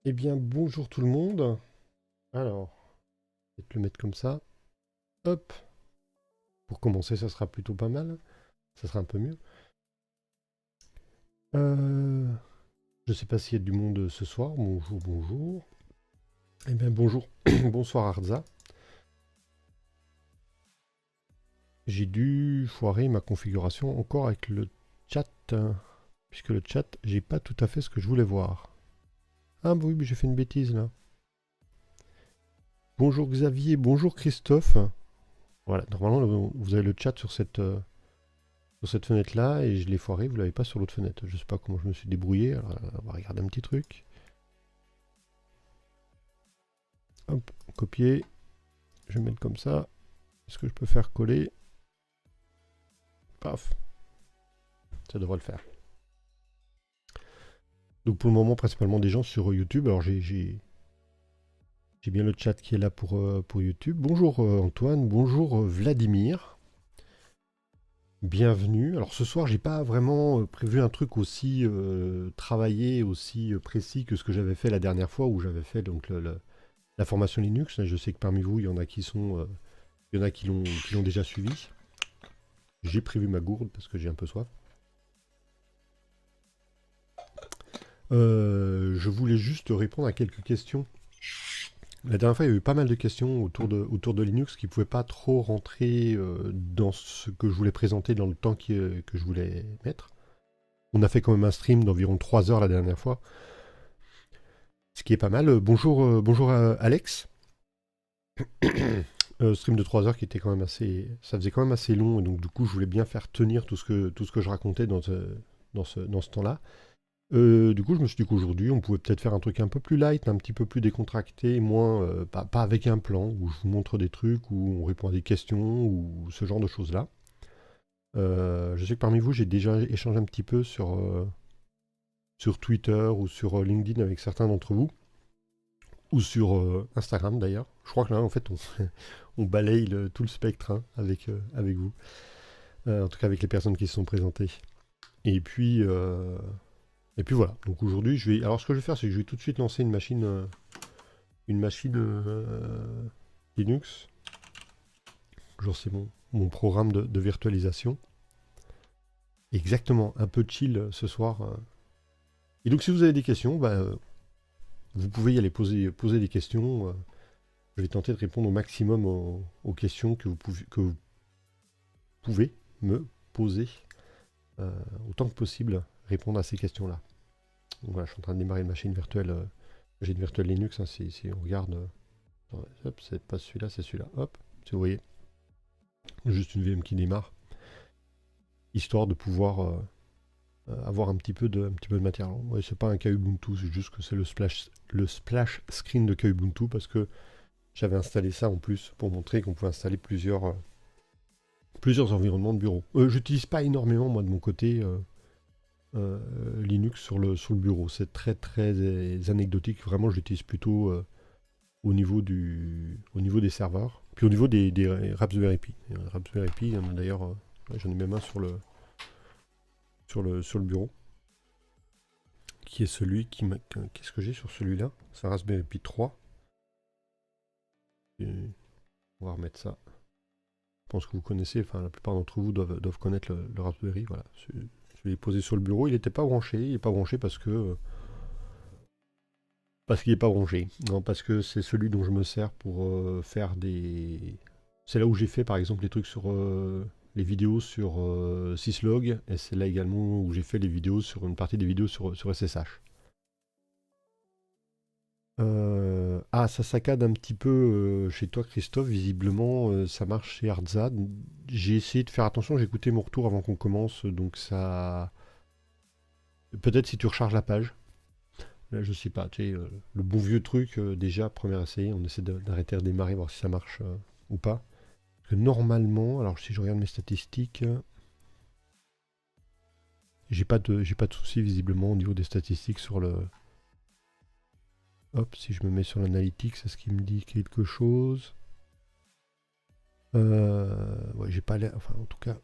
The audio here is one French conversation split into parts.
Eh bien, bonjour tout le monde. Alors, je vais te le mettre comme ça. Hop. Pour commencer, ça sera plutôt pas mal. Ça sera un peu mieux. Euh, je sais pas s'il y a du monde ce soir. Bonjour, bonjour. Eh bien, bonjour. Bonsoir Arza. J'ai dû foirer ma configuration encore avec le chat. Puisque le chat, j'ai pas tout à fait ce que je voulais voir. Ah bah oui, mais j'ai fait une bêtise là. Bonjour Xavier, bonjour Christophe. Voilà, normalement vous avez le chat sur cette fenêtre-là, et je l'ai foiré, vous l'avez pas sur l'autre fenêtre. Je sais pas comment je me suis débrouillé, alors on va regarder un petit truc. Hop, copier, je vais mettre comme ça. Est-ce que je peux faire coller? Paf, ça devrait le faire. Donc pour le moment, principalement des gens sur YouTube. Alors j'ai bien le chat qui est là pour YouTube. Bonjour Antoine, bonjour Vladimir. Bienvenue. Alors ce soir, j'ai pas vraiment prévu un truc aussi travaillé, aussi précis que ce que j'avais fait la dernière fois où j'avais fait donc la formation Linux. Je sais que parmi vous, il y en a qui sont, il y en a qui l'ont déjà suivi. J'ai prévu ma gourde parce que j'ai un peu soif. Je voulais juste répondre à quelques questions. La dernière fois, il y a eu pas mal de questions autour de Linux qui ne pouvaient pas trop rentrer dans ce que je voulais présenter dans le temps que je voulais mettre. On a fait quand même un stream d'environ 3 heures la dernière fois, ce qui est pas mal. Bonjour Alex. Stream de 3 heures qui était quand même assez. Ça faisait quand même assez long, et donc du coup, je voulais bien faire tenir tout ce que je racontais dans ce temps-là. Du coup, je me suis dit qu'aujourd'hui, on pouvait peut-être faire un truc un peu plus light, un petit peu plus décontracté, moins, pas avec un plan, où je vous montre des trucs, où on répond à des questions, ou ce genre de choses-là. Je sais que parmi vous, j'ai déjà échangé un petit peu sur Twitter ou sur LinkedIn avec certains d'entre vous, ou sur Instagram d'ailleurs. Je crois que là, en fait, on balaye tout le spectre hein, avec vous. En tout cas, avec les personnes qui se sont présentées. Et puis, euh, et puis voilà. Donc aujourd'hui, je vais. Alors, ce que je vais faire, c'est que je vais tout de suite lancer une machine Linux. Genre, c'est mon programme de virtualisation. Exactement, un peu chill ce soir. Et donc, si vous avez des questions, vous pouvez y aller poser des questions. Je vais tenter de répondre au maximum aux questions que vous pouvez me poser autant que possible, répondre à ces questions-là. Donc voilà, je suis en train de démarrer une machine virtuelle. J'ai une virtuelle Linux, hein, si on regarde. Hop, c'est pas celui-là, c'est celui-là. Hop, si vous voyez, juste une VM qui démarre, histoire de pouvoir avoir un petit peu de matière. Ouais, c'est pas un cas Ubuntu, c'est juste que c'est le splash screen de cas Ubuntu parce que j'avais installé ça en plus pour montrer qu'on pouvait installer plusieurs environnements de bureau. J'utilise pas énormément moi de mon côté Linux sur le bureau. C'est très très anecdotique. Vraiment, je l'utilise plutôt au niveau des serveurs, puis au niveau des Raspberry Pi. Raspberry Pi, d'ailleurs, j'en ai même un sur le bureau, qui est celui qu'est-ce que j'ai sur celui-là? C'est un Raspberry Pi 3. Et on va remettre ça. Je pense que vous connaissez, enfin la plupart d'entre vous doivent connaître le Raspberry. Voilà. Je l'ai posé sur le bureau. Il n'était pas branché. Il n'est pas branché parce qu'il n'est pas branché. Non, parce que c'est celui dont je me sers pour faire des. C'est là où j'ai fait par exemple les trucs sur les vidéos sur Syslog, et c'est là également où j'ai fait les vidéos sur une partie des vidéos sur SSH. Ah, ça saccade un petit peu chez toi, Christophe. Visiblement, ça marche chez Arza. J'ai essayé de faire attention. J'ai écouté mon retour avant qu'on commence, donc ça. Peut-être si tu recharges la page. Là, je sais pas. Tu sais, le bon vieux truc. Déjà, premier essai, on essaie d'arrêter de redémarrer, voir si ça marche ou pas. Parce que normalement, alors si je regarde mes statistiques, j'ai pas de soucis visiblement au niveau des statistiques sur le. Hop, si je me mets sur l'analytics, est-ce qu'il me dit quelque chose? Ouais, j'ai pas l'air. Enfin, en tout cas,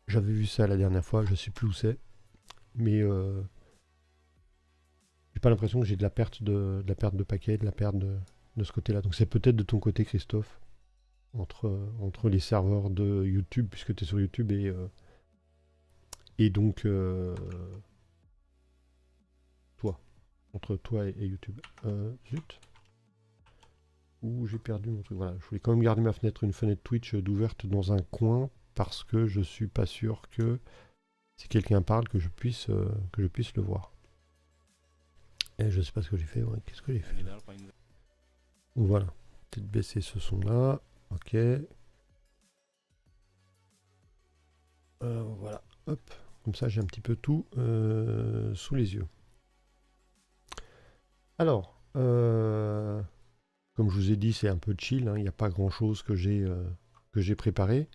j'avais vu ça la dernière fois, je sais plus où c'est. Mais J'ai pas l'impression que j'ai de la perte de paquets, de la perte de ce côté-là. Donc c'est peut-être de ton côté, Christophe, entre les serveurs de YouTube, puisque tu es sur YouTube, et donc toi, entre toi et YouTube. Zut. Ouh, j'ai perdu mon truc. Voilà, je voulais quand même garder une fenêtre Twitch d'ouverte dans un coin, parce que je suis pas sûr que si quelqu'un parle, que je puisse le voir. Et je sais pas ce que j'ai fait. Ouais, qu'est-ce que j'ai fait? Voilà. Peut-être baisser ce son-là. Ok. Voilà. Hop. Comme ça, j'ai un petit peu tout sous les yeux. Alors, comme je vous ai dit, c'est un peu chill. Hein, il n'y a pas grand-chose que j'ai préparé.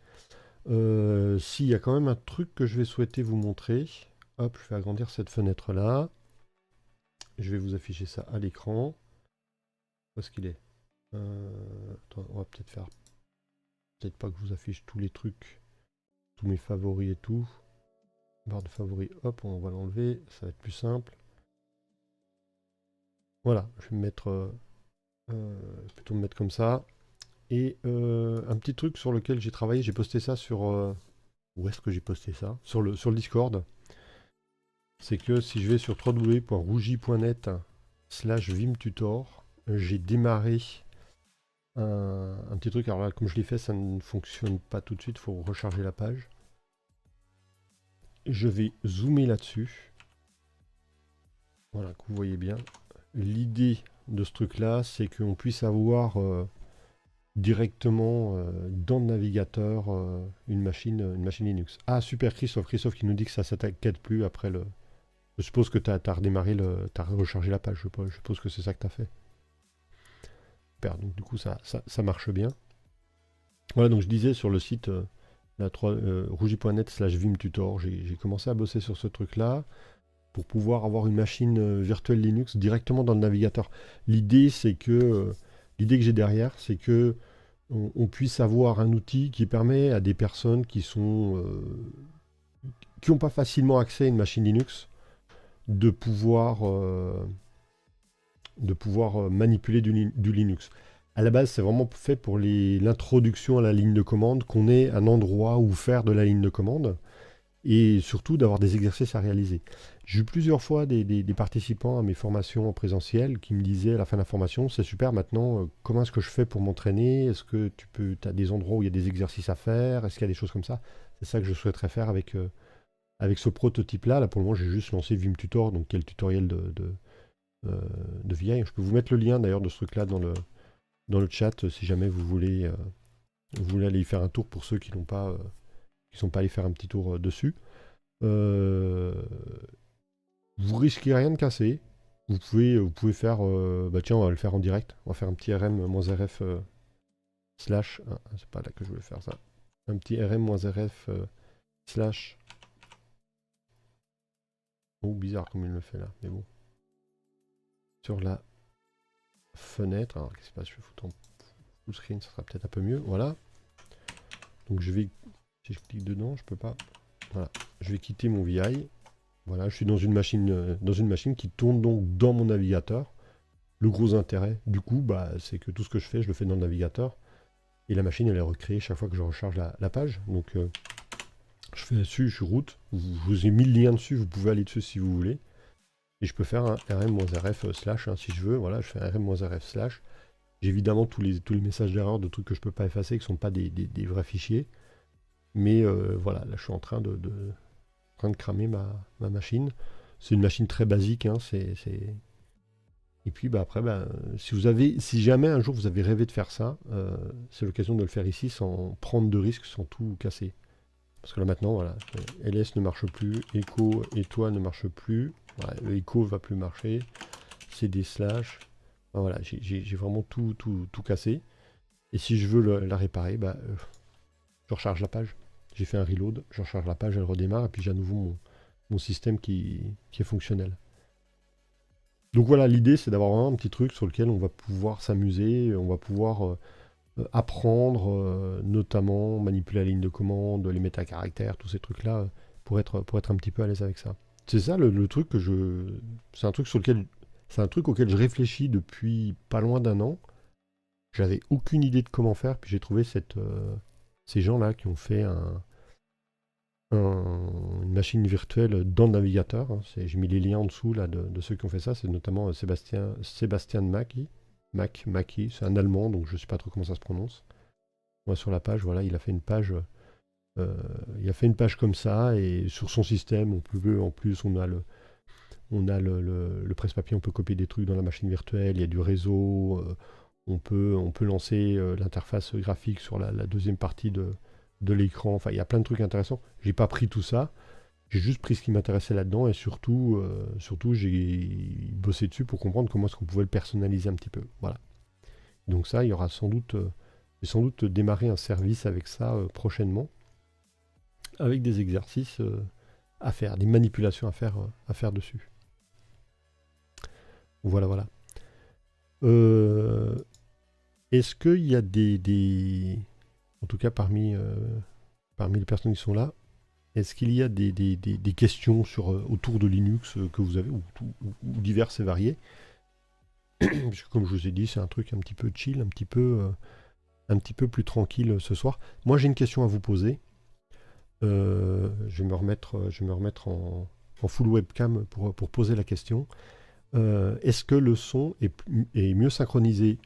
Si, il y a quand même un truc que je vais souhaiter vous montrer. Hop, je vais agrandir cette fenêtre-là. Je vais vous afficher ça à l'écran. Où est-ce qu'il est, attends, on va peut-être faire... Peut-être pas que je vous affiche tous les trucs, tous mes favoris et tout. Barre de favoris, hop, on va l'enlever, ça va être plus simple. Voilà, je vais me mettre... plutôt me mettre comme ça. Et un petit truc sur lequel j'ai travaillé, j'ai posté ça sur... où est-ce que j'ai posté ça? Sur le Discord. C'est que si je vais sur www.rougi.net/vimtutor, j'ai démarré un petit truc. Alors là, comme je l'ai fait, ça ne fonctionne pas tout de suite, il faut recharger la page. Je vais zoomer là-dessus. Voilà, que vous voyez bien. L'idée de ce truc-là, c'est qu'on puisse avoir directement dans le navigateur une machine Linux. Ah, super, Christophe qui nous dit que ça ne s'inquiète plus après le... Je suppose que tu as redémarré, tu as rechargé la page, je suppose que c'est ça que tu as fait. Super, donc du coup, ça marche bien. Voilà, donc je disais sur le site rougi.net/vimtutor, j'ai commencé à bosser sur ce truc-là pour pouvoir avoir une machine virtuelle Linux directement dans le navigateur. L'idée que j'ai derrière, c'est que on puisse avoir un outil qui permet à des personnes qui n'ont pas facilement accès à une machine Linux de pouvoir manipuler du Linux. À la base, c'est vraiment fait pour l'introduction à la ligne de commande, qu'on ait un endroit où faire de la ligne de commande, et surtout d'avoir des exercices à réaliser. J'ai eu plusieurs fois des participants à mes formations en présentiel qui me disaient à la fin de la formation, c'est super, maintenant, comment est-ce que je fais pour m'entraîner? Est-ce que tu as des endroits où il y a des exercices à faire? Est-ce qu'il y a des choses comme ça? C'est ça que je souhaiterais faire avec ce prototype-là. Là, pour le moment, j'ai juste lancé VimTutor, donc quel tutoriel de VI. Je peux vous mettre le lien d'ailleurs de ce truc-là dans le chat si jamais vous voulez aller y faire un tour pour ceux qui sont pas allés faire un petit tour dessus. Vous risquez rien de casser. Vous pouvez faire... bah tiens, on va le faire en direct. On va faire un petit rm-rf slash... Ah, c'est pas là que je voulais faire ça. Un petit rm-rf slash... Oh, bizarre comme il le fait là, mais bon. Sur la fenêtre. Alors, qu'est-ce qui se passe? Je vais foutre en full screen, ça sera peut-être un peu mieux. Voilà. Donc je vais... Si je clique dedans, je peux pas... Voilà. Je vais quitter mon VI. Voilà, je suis dans une machine qui tourne donc dans mon navigateur. Le gros intérêt, du coup, bah, c'est que tout ce que je fais, je le fais dans le navigateur. Et la machine, elle est recréée chaque fois que je recharge la page. Donc, je fais dessus, je suis route. Je vous ai mis le lien dessus, vous pouvez aller dessus si vous voulez. Et je peux faire un rm-rf slash, si je veux. Voilà, je fais un rm-rf slash. J'ai évidemment tous les messages d'erreur de trucs que je peux pas effacer, qui ne sont pas des vrais fichiers. Mais voilà, là, je suis en train de cramer ma machine. C'est une machine très basique, hein, Et puis bah, après, bah, si jamais un jour vous avez rêvé de faire ça, c'est l'occasion de le faire ici sans prendre de risques, sans tout casser. Parce que là maintenant, voilà, ls ne marche plus, echo et toi ne marche plus, voilà, le echo va plus marcher, cd slash, enfin, voilà, j'ai vraiment tout cassé. Et si je veux la réparer, bah, je recharge la page. J'ai fait un reload, je recharge la page, elle redémarre, et puis j'ai à nouveau mon système qui est fonctionnel. Donc voilà, l'idée c'est d'avoir vraiment un petit truc sur lequel on va pouvoir s'amuser, on va pouvoir apprendre, notamment manipuler la ligne de commande, les métacaractères, tous ces trucs-là, pour être un petit peu à l'aise avec ça. C'est ça le truc que c'est un truc sur lequel C'est un truc auquel je réfléchis depuis pas loin d'un an. J'avais aucune idée de comment faire, puis j'ai trouvé ces gens-là qui ont fait une machine virtuelle dans le navigateur, hein. J'ai mis les liens en dessous là, de ceux qui ont fait ça. C'est notamment Sébastien Macchi. C'est un Allemand, donc je ne sais pas trop comment ça se prononce. Moi, sur la page, voilà, il a fait une page. Comme ça, et sur son système, en plus, on a le presse-papier, on peut copier des trucs dans la machine virtuelle, il y a du réseau, on peut lancer l'interface graphique sur la deuxième partie de l'écran. Enfin, il y a plein de trucs intéressants. J'ai pas pris tout ça, j'ai juste pris ce qui m'intéressait là-dedans, et surtout j'ai bossé dessus pour comprendre comment est-ce qu'on pouvait le personnaliser un petit peu. Voilà. Donc ça, il y aura sans doute, je vais sans doute démarrer un service avec ça prochainement, avec des exercices à faire, des manipulations à faire dessus. Voilà, voilà. Euh, Est-ce qu'il y a en tout cas parmi les personnes qui sont là, est-ce qu'il y a des questions autour de Linux que vous avez, ou diverses et variées? Puisque comme je vous ai dit, c'est un truc un petit peu chill, un petit peu plus tranquille ce soir. Moi, j'ai une question à vous poser. Je vais me remettre en full webcam pour poser la question. Est-ce que le son est mieux synchronisé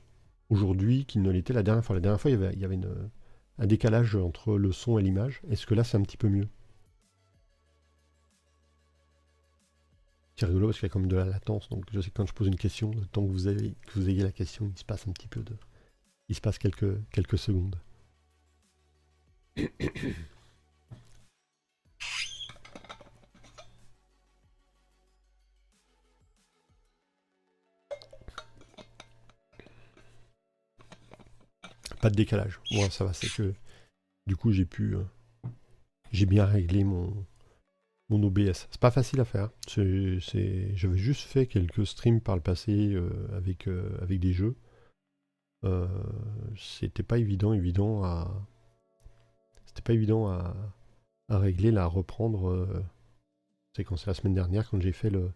aujourd'hui qu'il ne l'était la dernière fois? La dernière fois, il y avait un décalage entre le son et l'image. Est-ce que là, c'est un petit peu mieux? C'est rigolo parce qu'il y a quand même de la latence. Donc, je sais que quand je pose une question, le temps que vous ayez la question, il se passe un petit peu il se passe quelques secondes. Pas de décalage. Moi, ça va, c'est que du coup, j'ai bien réglé mon OBS. C'est pas facile à faire. J'avais juste fait quelques streams par le passé avec des jeux. Euh, C'était pas évident à régler, là, à reprendre. C'est quand c'est la semaine dernière, quand j'ai fait le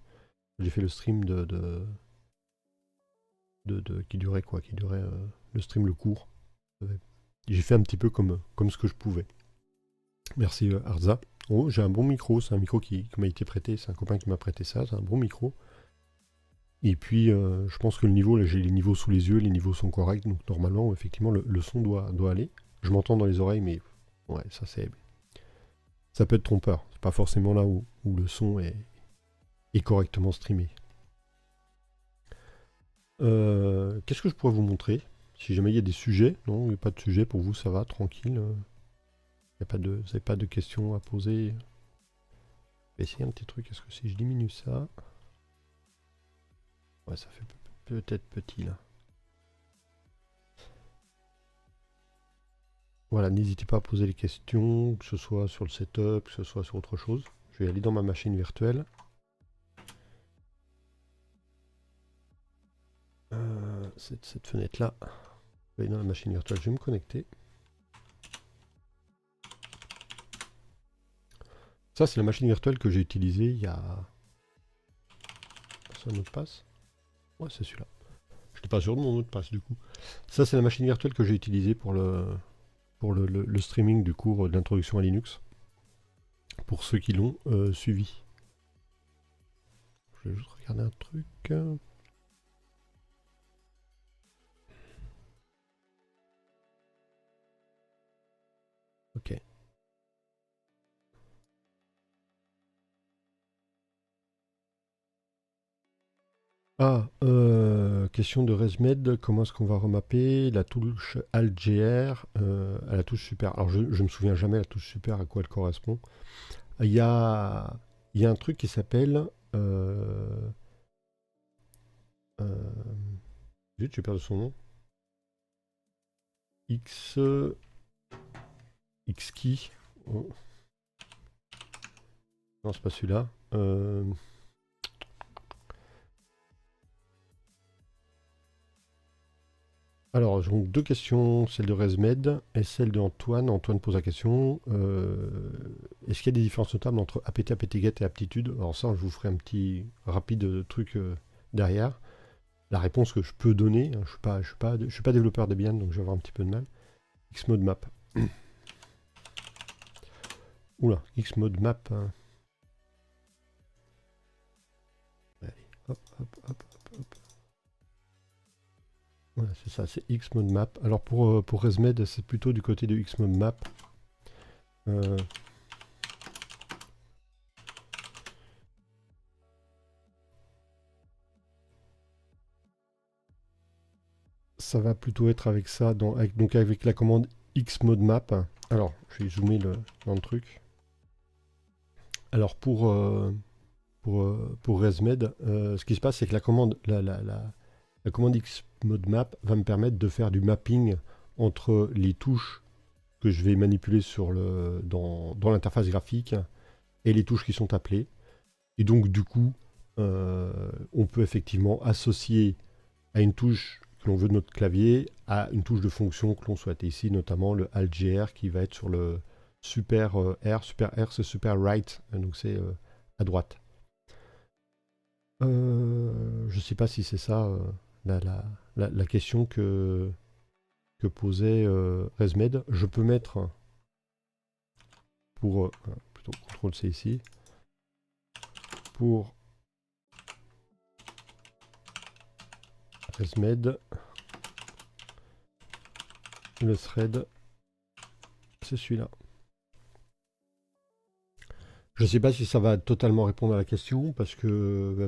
stream qui durait quoi? Qui durait le stream, le court. J'ai fait un petit peu comme ce que je pouvais. Merci Arza. Oh, j'ai un bon micro, c'est un micro qui m'a été prêté, c'est un copain qui m'a prêté ça, c'est un bon micro. Et puis je pense que le niveau, là j'ai les niveaux sous les yeux, les niveaux sont corrects, donc normalement effectivement le son doit aller. Je m'entends dans les oreilles, mais ouais, ça peut être trompeur. C'est pas forcément là où le son est correctement streamé. Qu'est-ce que je pourrais vous montrer? Si jamais il y a des sujets, non, il n'y a pas de sujet pour vous, ça va, tranquille. Vous n'avez pas de questions à poser. Je vais essayer un petit truc. Est-ce que si je diminue ça... Ouais, ça fait peut-être petit là. Voilà, n'hésitez pas à poser les questions, que ce soit sur le setup, que ce soit sur autre chose. Je vais aller dans ma machine virtuelle. Cette fenêtre-là. Je vais aller dans la machine virtuelle, je vais me connecter. Ça, c'est la machine virtuelle que j'ai utilisée il y a... C'est un mot de passe? Ouais, c'est celui-là. Je n'étais pas sûr de mon mot de passe du coup. Ça, c'est la machine virtuelle que j'ai utilisée pour le streaming du cours d'introduction à Linux. Pour ceux qui l'ont suivi. Je vais juste regarder un truc. Ok. Ah, question de ResMed, comment est-ce qu'on va remapper la touche AltGR à la touche super? Alors je me souviens jamais la touche super à quoi elle correspond. Il y a un truc qui s'appelle... Zut, j'ai perdu son nom. Xkey. Oh. Non, c'est pas celui-là. Alors, j'ai donc deux questions, celle de ResMed et celle de Antoine. Antoine pose la question, est-ce qu'il y a des différences notables entre apt, apt-get et aptitude? Alors ça, je vous ferai un petit rapide truc derrière. La réponse que je peux donner, hein, je suis pas développeur Debian, donc je vais avoir un petit peu de mal. Xmode map. Oula, Xmode map. Hein. Allez, hop, hop, hop, hop, hop. Voilà, c'est ça, c'est Xmode map. Alors pour ResMed, c'est plutôt du côté de Xmode map. Ça va plutôt être avec ça, donc avec la commande Xmode map. Alors, je vais zoomer dans le truc. Alors pour ResMed, ce qui se passe, c'est que la commande Xmode map va me permettre de faire du mapping entre les touches que je vais manipuler dans l'interface graphique et les touches qui sont appelées. Et donc du coup, on peut effectivement associer à une touche que l'on veut de notre clavier à une touche de fonction que l'on souhaite. Et ici notamment le Alt-GR qui va être sur le super R. Super R, c'est super right, donc c'est à droite. Je ne sais pas si c'est ça la question que posait ResMed. Je peux mettre pour plutôt CTRL-C ici pour ResMed le thread c'est celui-là. Je ne sais pas si ça va totalement répondre à la question parce que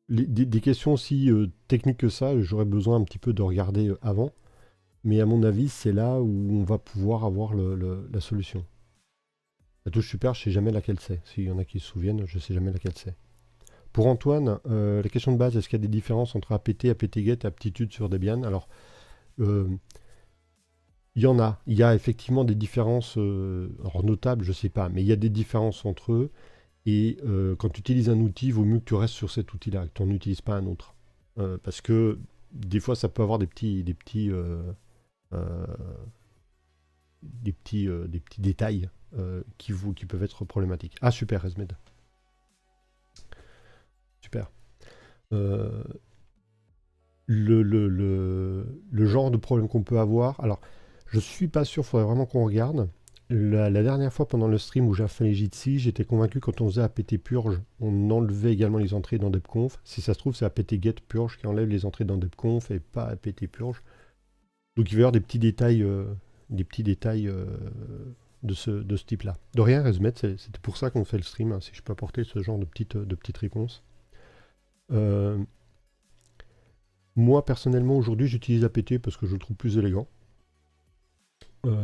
des questions aussi techniques que ça, j'aurais besoin un petit peu de regarder avant. Mais à mon avis, c'est là où on va pouvoir avoir la solution. La touche super, je ne sais jamais laquelle c'est. S'il y en a qui se souviennent, je ne sais jamais laquelle c'est. Pour Antoine, la question de base, est-ce qu'il y a des différences entre apt, apt-get et aptitude sur Debian? Alors, il y en a. Il y a effectivement des différences, alors notables, je ne sais pas, mais il y a des différences entre eux. Et quand tu utilises un outil, il vaut mieux que tu restes sur cet outil-là, que tu n'en utilises pas un autre. Parce que des fois, ça peut avoir des petits détails qui peuvent être problématiques. Ah, super, Resmed. Super. Le genre de problème qu'on peut avoir. Alors, je suis pas sûr, il faudrait vraiment qu'on regarde. La dernière fois pendant le stream où j'ai fait les Jitsi, j'étais convaincu que quand on faisait apt purge, on enlevait également les entrées dans debconf. Si ça se trouve, c'est apt get purge qui enlève les entrées dans debconf et pas apt purge. Donc il va y avoir des petits détails de ce type-là. De rien, Resmet, c'était pour ça qu'on fait le stream, hein, si je peux apporter ce genre de petites réponses. Moi, personnellement, aujourd'hui, j'utilise apt parce que je le trouve plus élégant.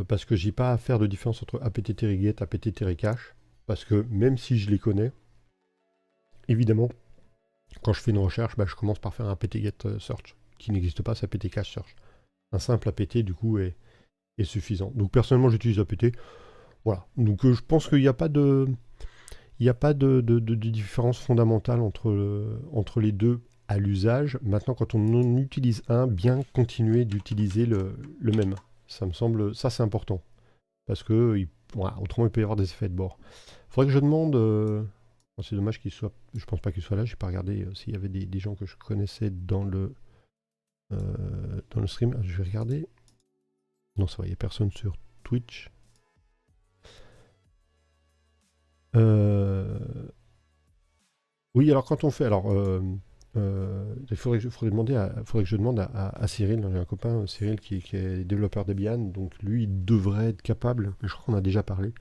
Parce que j'ai pas à faire de différence entre apt-get, apt-cache. Parce que même si je les connais, évidemment, quand je fais une recherche, bah, je commence par faire un apt-get search, qui n'existe pas, c'est apt-cache search. Un simple apt, du coup, est suffisant. Donc, personnellement, j'utilise apt. Voilà. Donc, je pense qu'il n'y a pas de... Il n'y a pas de différence fondamentale entre les deux à l'usage. Maintenant, quand on en utilise un, bien continuer d'utiliser le même. Ça me semble, ça c'est important. Parce que voilà, autrement, il peut y avoir des effets de bord. Il faudrait que je demande... c'est dommage qu'il soit... Je pense pas qu'il soit là. Je n'ai pas regardé s'il y avait des gens que je connaissais dans le stream. Je vais regarder. Non, ça va, il n'y a personne sur Twitch. Oui, alors quand on fait... Alors, il faudrait que je demande à Cyril. J'ai un copain, Cyril, qui est développeur Debian. Donc lui, il devrait être capable, mais je crois qu'on a déjà parlé.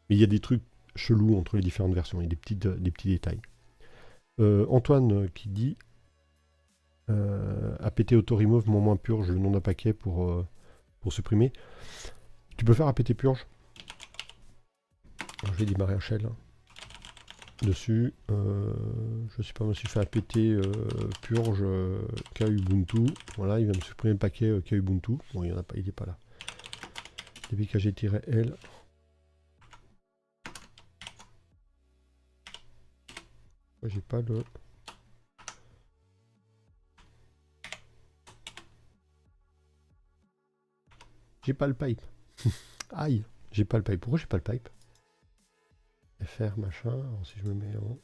Mais il y a des trucs chelous entre les différentes versions. Il y a des petits détails. Antoine qui dit apt auto-remove moins purge le nom d'un paquet pour supprimer. Tu peux faire apt purge. Alors, je vais démarrer un shell dessus. Je sais pas moi si je fais apt purge kubuntu. Voilà, il va me supprimer le paquet kubuntu. Bon, il n'y en a pas, il n'est pas là. dpkg-l. J'ai pas le... J'ai pas le pipe. Aïe, j'ai pas le pipe. Pourquoi j'ai pas le pipe? FR machin. Alors si je me mets en...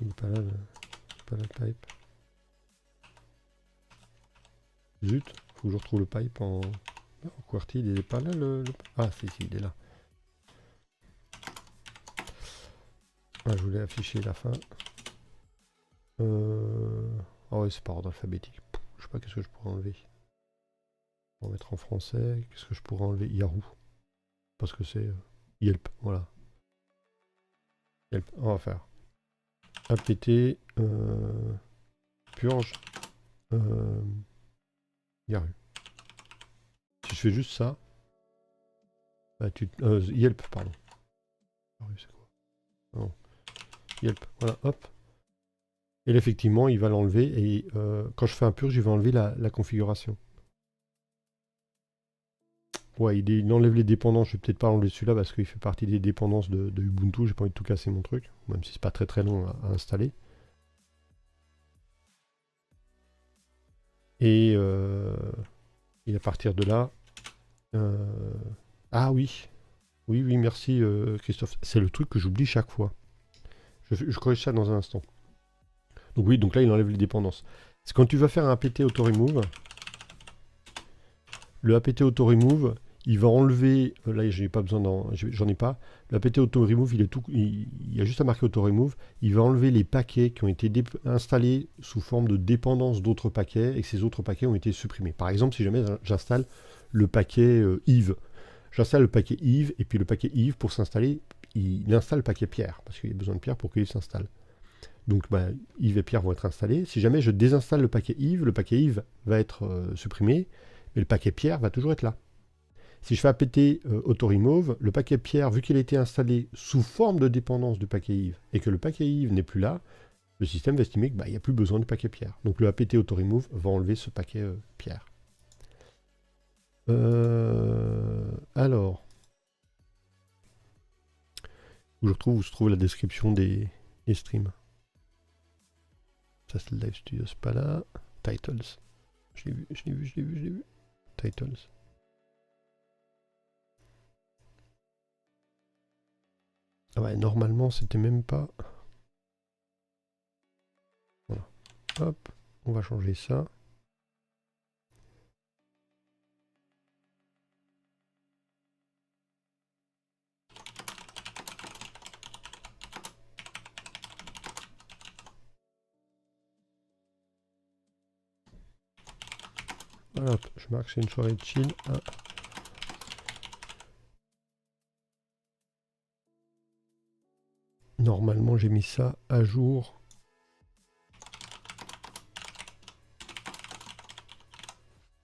il est pas là, pas la pipe. Zut, faut que je retrouve le pipe en QWERTY, il est pas là Ah si, il est là. Ah, je voulais afficher la fin. Ah ouais, c'est par ordre alphabétique. Je sais pas qu'est-ce que je pourrais enlever. On va mettre en français. Qu'est-ce que je pourrais enlever? Yahoo. Parce que c'est Yelp, voilà. Yelp, on va faire apt purge Yahoo. Si je fais juste ça, bah Yelp, pardon. Yahoo, c'est quoi? Non. Yelp, voilà, hop. Et là, effectivement, il va l'enlever et quand je fais un purge, il va enlever la configuration. Ouais, il enlève les dépendances. Je vais peut-être pas enlever celui-là parce qu'il fait partie des dépendances de Ubuntu. J'ai pas envie de tout casser mon truc, même si c'est pas très très long à installer. Et à partir de là, ah oui, oui, merci Christophe. C'est le truc que j'oublie chaque fois. Je corrige ça dans un instant. Donc oui, donc là il enlève les dépendances. C'est quand tu vas faire un apt auto-remove, le apt auto-remove, il va enlever, là j'en ai pas besoin, j'en ai pas, le apt auto-remove, il y a juste à marquer auto-remove, il va enlever les paquets qui ont été installés sous forme de dépendance d'autres paquets et que ces autres paquets ont été supprimés. Par exemple, si jamais j'installe le paquet Yves, j'installe le paquet Yves et puis le paquet Yves pour s'installer, il installe le paquet Pierre parce qu'il y a besoin de Pierre pour qu'il s'installe. Donc bah, Yves et Pierre vont être installés. Si jamais je désinstalle le paquet Yves va être supprimé, mais le paquet Pierre va toujours être là. Si je fais apt auto-remove, le paquet Pierre, vu qu'il a été installé sous forme de dépendance du paquet Yves, et que le paquet Yves n'est plus là, le système va estimer qu'il n'y a plus besoin du paquet Pierre. Donc le apt auto-remove va enlever ce paquet Pierre. Alors, où se trouve la description des streams. Ça c'est le Live Studio, c'est pas là. Titles. Je l'ai vu. Titles. Ah ouais, normalement c'était même pas... Voilà. Hop, on va changer ça. Voilà, je marque c'est une soirée de chill. Ah. Normalement j'ai mis ça à jour.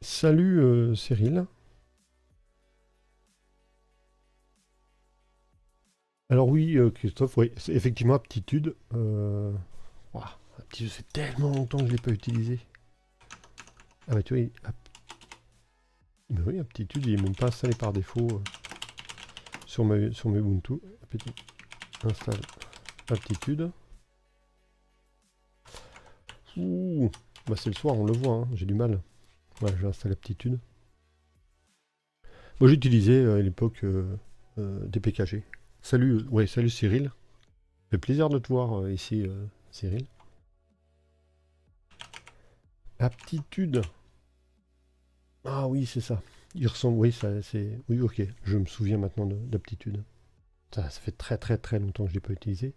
Salut Cyril. Alors oui Christophe, oui, c'est effectivement aptitude. Aptitude, c'est tellement longtemps que je ne l'ai pas utilisé. Ah bah tu vois, mais oui, aptitude, il n'est même pas installé par défaut sur mes Ubuntu. Installe aptitude. Ouh, bah c'est le soir, on le voit, hein, j'ai du mal. Ouais, je vais installer aptitude. Moi j'utilisais à l'époque DPKG. Salut, salut Cyril. Ça fait plaisir de te voir ici, Cyril. Aptitude. Ah oui, c'est ça. Il ressemble, oui, ça, c'est... Oui, ok, je me souviens maintenant d'aptitude. Ça fait très très très longtemps que je ne l'ai pas utilisé.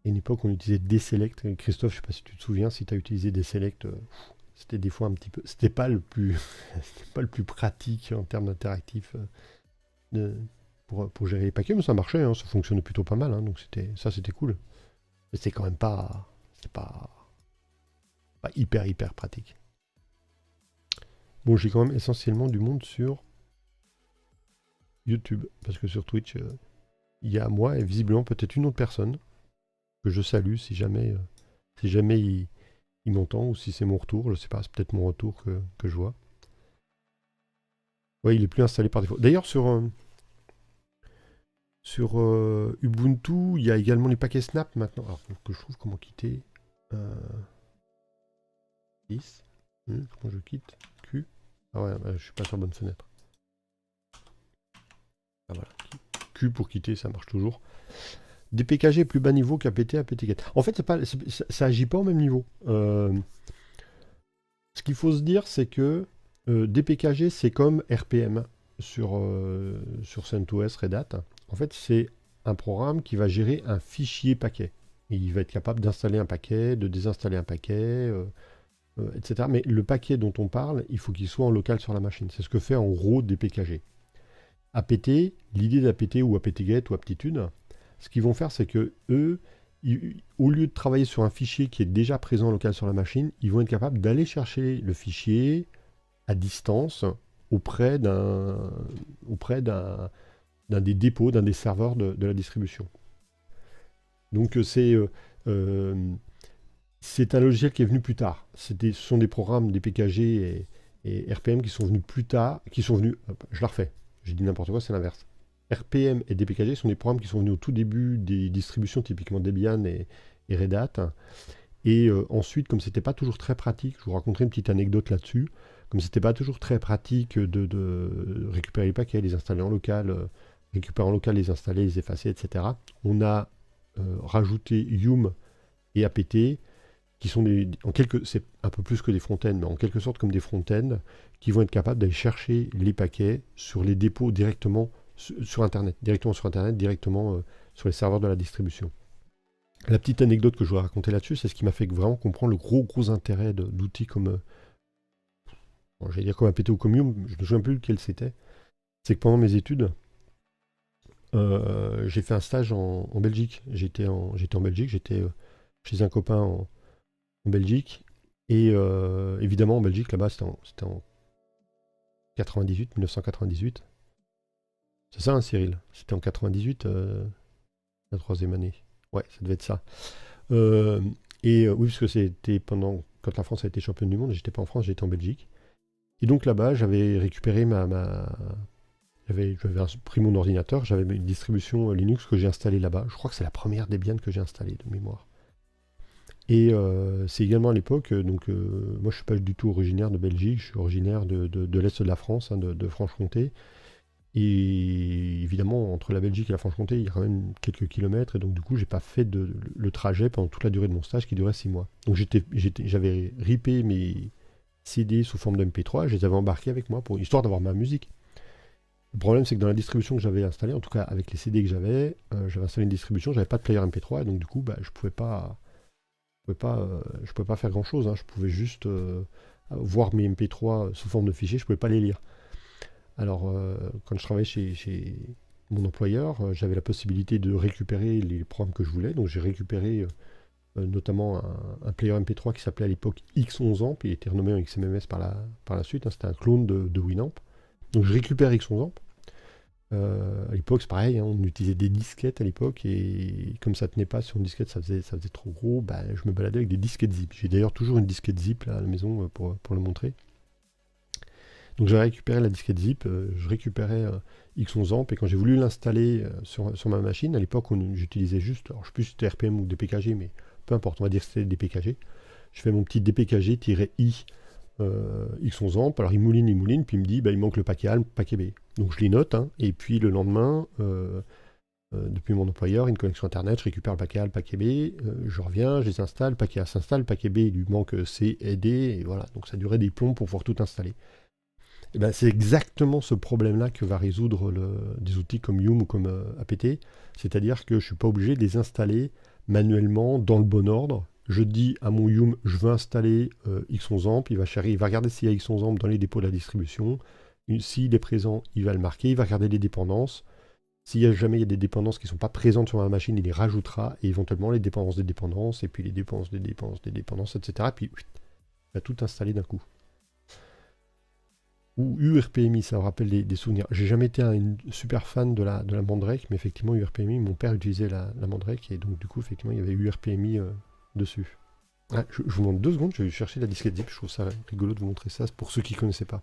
À une époque, on utilisait Deselect. Christophe, je ne sais pas si tu te souviens, si tu as utilisé Deselect, c'était des fois un petit peu... C'était pas le plus... c'était pas le plus pratique en termes d'interactif pour gérer les paquets, mais ça marchait, hein, ça fonctionnait plutôt pas mal, hein, donc c'était cool. Mais c'est quand même pas... C'est pas hyper pratique. Bon, j'ai quand même essentiellement du monde sur YouTube, parce que sur Twitch, il y a moi et visiblement peut-être une autre personne que je salue si jamais, il m'entend ou si c'est mon retour, je sais pas, c'est peut-être mon retour que je vois. Ouais, il est plus installé par défaut. D'ailleurs, sur Ubuntu, il y a également les paquets Snap maintenant. Alors, que je trouve comment quitter. 10. Comment je quitte Q. Ah ouais, bah, je suis pas sur la bonne fenêtre. Ah voilà. Q pour quitter, ça marche toujours. DPKG plus bas niveau qu'APT, APT-GET. En fait, ça agit pas au même niveau. Ce qu'il faut se dire, c'est que DPKG, c'est comme RPM sur CentOS Red Hat. En fait, c'est un programme qui va gérer un fichier paquet. Et il va être capable d'installer un paquet, de désinstaller un paquet, etc. Mais le paquet dont on parle, il faut qu'il soit en local sur la machine. C'est ce que fait en gros DPKG. APT, l'idée d'APT ou APT-GET ou aptitude, ce qu'ils vont faire, c'est que eux, au lieu de travailler sur un fichier qui est déjà présent local sur la machine, ils vont être capables d'aller chercher le fichier à distance auprès d'un des dépôts, d'un des serveurs de la distribution. Donc c'est un logiciel qui est venu plus tard. Ce sont des programmes, des PKG et RPM qui sont venus plus tard, je la refais, j'ai dit n'importe quoi, c'est l'inverse. RPM et DPKG sont des programmes qui sont venus au tout début des distributions, typiquement Debian et Red Hat. Et ensuite, comme c'était pas toujours très pratique, je vous raconterai une petite anecdote là-dessus, comme c'était pas toujours très pratique de récupérer les paquets, les installer en local, récupérer en local, les installer, les effacer, etc., on a rajouté Yum et APT, qui sont c'est un peu plus que des front-ends, mais en quelque sorte comme des front-ends, qui vont être capables d'aller chercher les paquets sur les dépôts directement sur Internet, directement sur les serveurs de la distribution. La petite anecdote que je voudrais raconter là-dessus, c'est ce qui m'a fait vraiment comprendre le gros intérêt d'outils comme, j'allais dire comme APT ou comme Yum, je ne me souviens plus lequel c'était. C'est que pendant mes études, j'ai fait un stage en Belgique. J'étais en Belgique, j'étais chez un copain en Belgique. Et évidemment, en Belgique, là-bas, c'était en 1998. C'est ça, hein, Cyril? C'était en 98, la troisième année. Ouais, ça devait être ça. Euh, oui, parce que c'était quand la France a été championne du monde, j'étais pas en France, j'étais en Belgique. Et donc là-bas, j'avais récupéré j'avais pris mon ordinateur, j'avais une distribution Linux que j'ai installée là-bas. Je crois que c'est la première Debian que j'ai installée de mémoire. Et c'est également à l'époque, moi je suis pas du tout originaire de Belgique, je suis originaire de l'Est de la France, hein, de Franche-Comté. Et évidemment, entre la Belgique et la Franche-Comté, il y a quand même quelques kilomètres, et donc du coup, j'ai pas fait le trajet pendant toute la durée de mon stage qui durait 6 mois. Donc j'avais ripé mes CD sous forme de MP3, je les avais embarqués avec moi, histoire d'avoir ma musique. Le problème, c'est que dans la distribution que j'avais installée, en tout cas avec les CD que j'avais installé une distribution, j'avais pas de player MP3, et donc du coup, bah, je pouvais pas faire grand-chose, hein. Je pouvais juste voir mes MP3 sous forme de fichiers, je pouvais pas les lire. Alors, quand je travaillais chez mon employeur, j'avais la possibilité de récupérer les programmes que je voulais. Donc, j'ai récupéré notamment un player MP3 qui s'appelait à l'époque X11amp. Il a été renommé en XMMS par la suite, hein. C'était un clone de Winamp. Donc, je récupère X11amp. À l'époque, c'est pareil, hein, on utilisait des disquettes à l'époque. Et comme ça tenait pas sur une disquette, ça faisait trop gros. Bah, je me baladais avec des disquettes zip. J'ai d'ailleurs toujours une disquette zip là, à la maison pour le montrer. Donc j'ai récupéré la disquette zip, je récupérais X11amp, et quand j'ai voulu l'installer sur ma machine, à l'époque j'utilisais juste, alors je ne sais plus si c'était RPM ou DPKG, mais peu importe, on va dire que c'était DPKG. Je fais mon petit DPKG-I X11amp, alors il mouline, puis il me dit, bah, il manque le paquet A, le paquet B. Donc je les note, hein, et puis le lendemain, depuis mon employeur, une connexion internet, je récupère le paquet A, le paquet B, je reviens, je les installe, le paquet A s'installe, le paquet B, il lui manque C et D, et voilà, donc ça durait des plombs pour pouvoir tout installer. Eh ben, c'est exactement ce problème-là que va résoudre des outils comme Yum ou comme APT. C'est-à-dire que je ne suis pas obligé de les installer manuellement dans le bon ordre. Je dis à mon Yum, je veux installer X11amp, il va regarder s'il y a X11amp dans les dépôts de la distribution. S'il est présent, il va le marquer, il va regarder les dépendances. S'il y a jamais il y a des dépendances qui ne sont pas présentes sur ma machine, il les rajoutera, et éventuellement les dépendances des dépendances, et puis les dépendances des dépendances des dépendances, etc. Et puis, il va tout installer d'un coup. Ou URPMI, ça me rappelle des souvenirs. J'ai jamais été un super fan de la Mandrake, mais effectivement, URPMI, mon père utilisait la Mandrake, et donc du coup, effectivement, il y avait URPMI dessus. Ah, je vous montre 2 secondes, je vais chercher la disquette zip, je trouve ça rigolo de vous montrer ça, pour ceux qui ne connaissaient pas.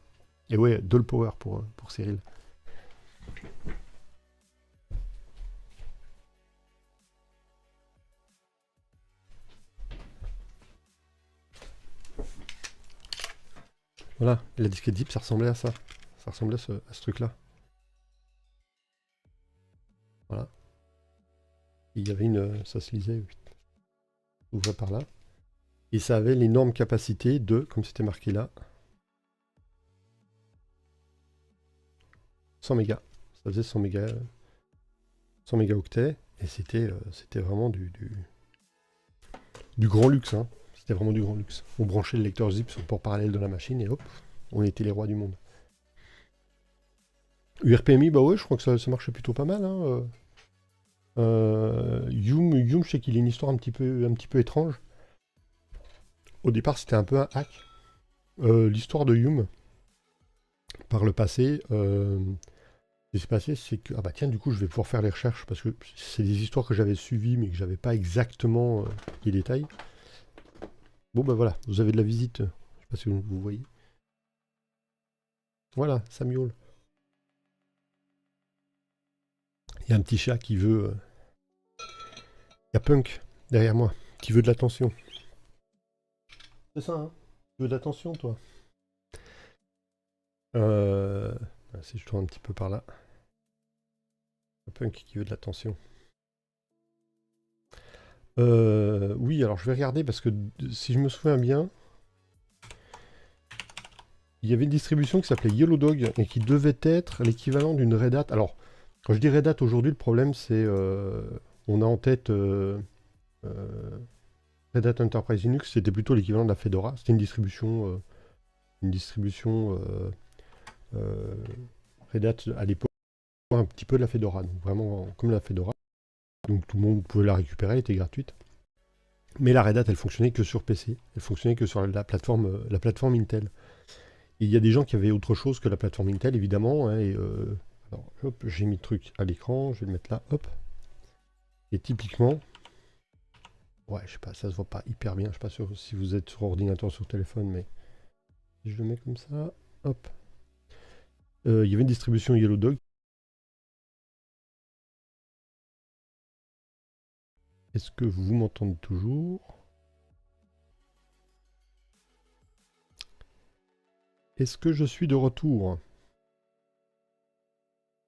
Et ouais, Doll Power pour Cyril. Voilà, et la disquette zip, ça ressemblait à ça. Ça ressemblait à ce truc-là. Voilà. Il y avait une... Ça se lisait, oui, ouvrait par là. Et ça avait l'énorme capacité de, comme c'était marqué là, 100 mégas. Ça faisait 100 mégas, 100 mégaoctets. Et c'était vraiment du grand luxe, hein. C'était vraiment du grand luxe. On branchait le lecteur zip sur le port parallèle de la machine et hop, on était les rois du monde. URPMI, bah ouais, je crois que ça marchait plutôt pas mal, hein. Yum, je sais qu'il a une histoire un petit peu étrange. Au départ, c'était un peu un hack. L'histoire de Yum, par le passé, ce qui s'est passé, c'est que... Ah bah tiens, du coup, je vais pouvoir faire les recherches, parce que c'est des histoires que j'avais suivies, mais que j'avais pas exactement les détails. Bon bah voilà, vous avez de la visite. Je sais pas si vous voyez. Voilà, ça miaule. Il y a un petit chat qui veut... Il y a Punk, derrière moi, qui veut de l'attention. C'est ça, hein? Tu veux de l'attention, toi? Euh... Si je tourne un petit peu par là. Punk qui veut de l'attention. Oui, alors je vais regarder parce que si je me souviens bien, il y avait une distribution qui s'appelait Yellow Dog et qui devait être l'équivalent d'une Red Hat. Alors, quand je dis Red Hat aujourd'hui, le problème c'est on a en tête Red Hat Enterprise Linux, c'était plutôt l'équivalent de la Fedora. C'était une distribution euh, Red Hat à l'époque, un petit peu de la Fedora, donc vraiment comme la Fedora. Donc tout le monde pouvait la récupérer, elle était gratuite. Mais la Red Hat, elle fonctionnait que sur PC, elle fonctionnait que sur la plateforme Intel. Et il y a des gens qui avaient autre chose que la plateforme Intel, évidemment. Hein, alors, hop, j'ai mis le truc à l'écran, je vais le mettre là, hop. Et typiquement, ouais, je sais pas, ça se voit pas hyper bien. Je suis pas sûr si vous êtes sur ordinateur ou sur téléphone, mais si je le mets comme ça, hop. Il y avait une distribution Yellow Dog. Est-ce que vous m'entendez toujours? Est-ce que je suis de retour?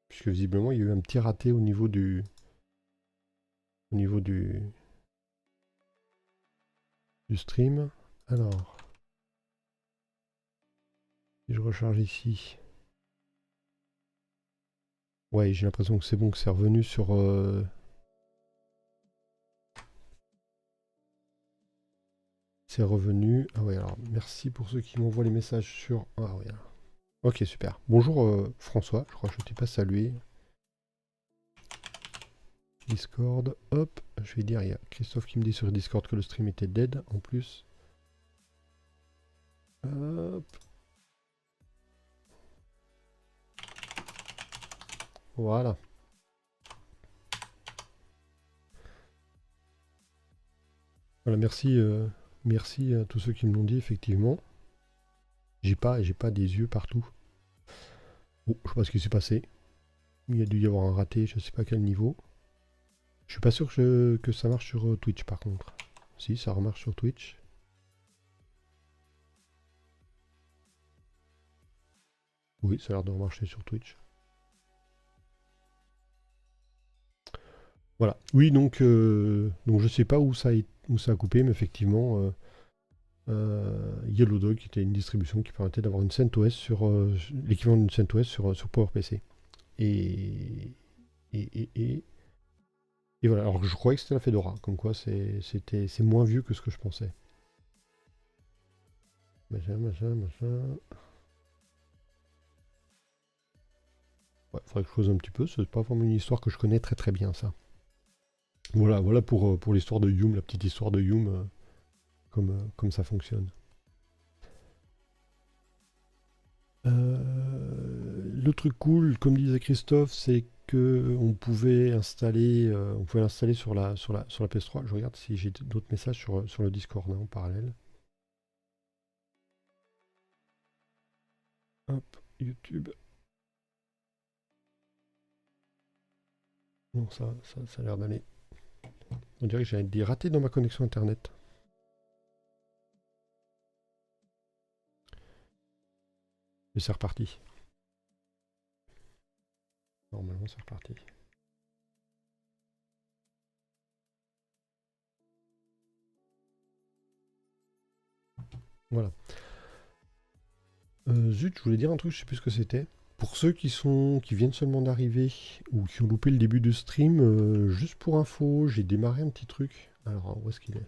Puisque visiblement, il y a eu un petit raté au niveau du stream. Alors, si je recharge ici. Ouais, j'ai l'impression que c'est bon, que c'est revenu sur... C'est revenu. Ah ouais, alors merci pour ceux qui m'envoient les messages sur... Ah ouais. Ok, super. Bonjour François, je crois que je t'ai pas salué. Discord, hop, je vais dire, il y a Christophe qui me dit sur Discord que le stream était dead en plus. Hop. Voilà. Voilà, merci, merci à tous ceux qui me l'ont dit, effectivement. J'ai pas des yeux partout. Oh, je sais pas ce qui s'est passé. Il y a dû y avoir un raté, je sais pas à quel niveau. Je suis pas sûr que ça marche sur Twitch par contre. Si, ça remarche sur Twitch. Oui, ça a l'air de remarcher sur Twitch. Voilà. Oui, donc je sais pas où ça a coupé, mais effectivement, Yellow Dog qui était une distribution qui permettait d'avoir une CentOS sur l'équivalent d'une CentOS sur PowerPC. Et, et, et, et, et voilà. Alors je croyais que c'était la Fedora, comme quoi c'est moins vieux que ce que je pensais. Machin, machin, machin. Ouais, faudrait que je creuse un petit peu. C'est pas vraiment une histoire que je connais très très bien, ça. Voilà, voilà pour l'histoire de Yum, la petite histoire de Yum, comme ça fonctionne. Le truc cool, comme disait Christophe, c'est que on pouvait l'installer sur la PS3. Je regarde si j'ai d'autres messages sur le Discord hein, en parallèle. Hop, YouTube. Non, ça a l'air d'aller. On dirait que j'ai des ratés dans ma connexion internet. Mais c'est reparti. Normalement, c'est reparti. Voilà. Zut, je voulais dire un truc, je sais plus ce que c'était. Pour ceux qui viennent seulement d'arriver ou qui ont loupé le début du stream, juste pour info, j'ai démarré un petit truc. Alors, où est-ce qu'il est?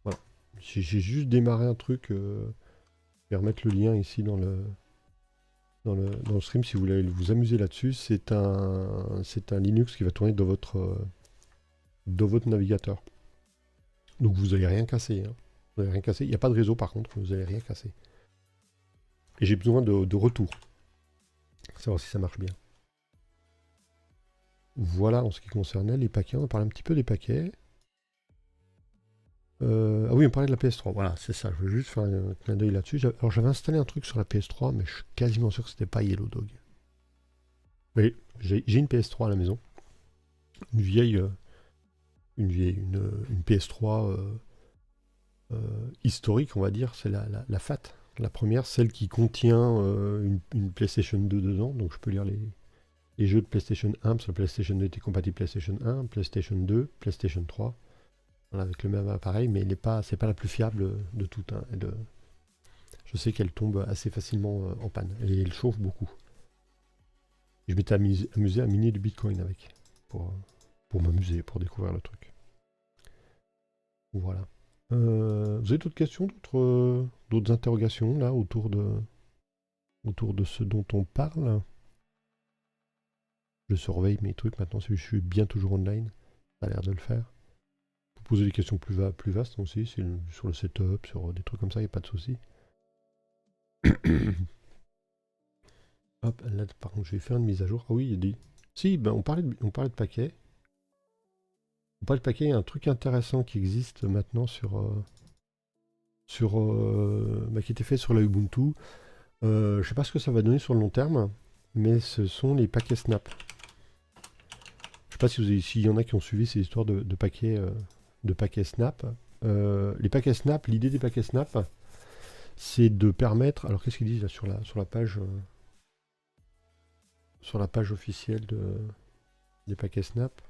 Voilà. J'ai juste démarré un truc. Je vais remettre le lien ici dans le stream si vous voulez vous amuser là-dessus. C'est un Linux qui va tourner dans votre navigateur. Donc vous n'allez rien casser, hein. Vous n'allez rien casser. Il n'y a pas de réseau par contre, vous n'allez rien casser. Et j'ai besoin de retour. Savoir si ça marche bien. Voilà en ce qui concernait les paquets. On a parlé un petit peu des paquets. Ah oui, on parlait de la PS3. Voilà, c'est ça. Je veux juste faire un clin d'œil là-dessus. Alors j'avais installé un truc sur la PS3, mais je suis quasiment sûr que c'était pas Yellow Dog. Oui, j'ai une PS3 à la maison. Une vieille, une PS3 historique, on va dire. C'est la FAT. La première, celle qui contient une PlayStation 2 dedans. Donc je peux lire les jeux de PlayStation 1, parce que la PlayStation 2 était compatible PlayStation 1, PlayStation 2, PlayStation 3. Voilà, avec le même appareil, mais c'est pas la plus fiable de toutes, hein. Je sais qu'elle tombe assez facilement en panne. Et elle chauffe beaucoup. Je m'étais amusé à miner du Bitcoin avec. Pour m'amuser, pour découvrir le truc. Voilà. Vous avez d'autres questions, d'autres interrogations là autour de ce dont on parle? Je surveille mes trucs maintenant, si je suis bien toujours online. Ça a l'air de le faire. Vous poser des questions plus vastes aussi, sur le setup, sur des trucs comme ça, il n'y a pas de souci. Hop, là, par contre, je vais faire une mise à jour. Ah oui, il y a des... Si, ben, on parlait de paquets. On parlait de paquets, il y a un truc intéressant qui existe maintenant qui était fait sur la Ubuntu. Je ne sais pas ce que ça va donner sur le long terme, mais ce sont les paquets Snap. Je ne sais pas s'il y en a qui ont suivi ces histoires de paquets Snap. Les paquets Snap, l'idée des paquets Snap, c'est de permettre... Alors qu'est-ce qu'ils disent là sur la page officielle des paquets Snap,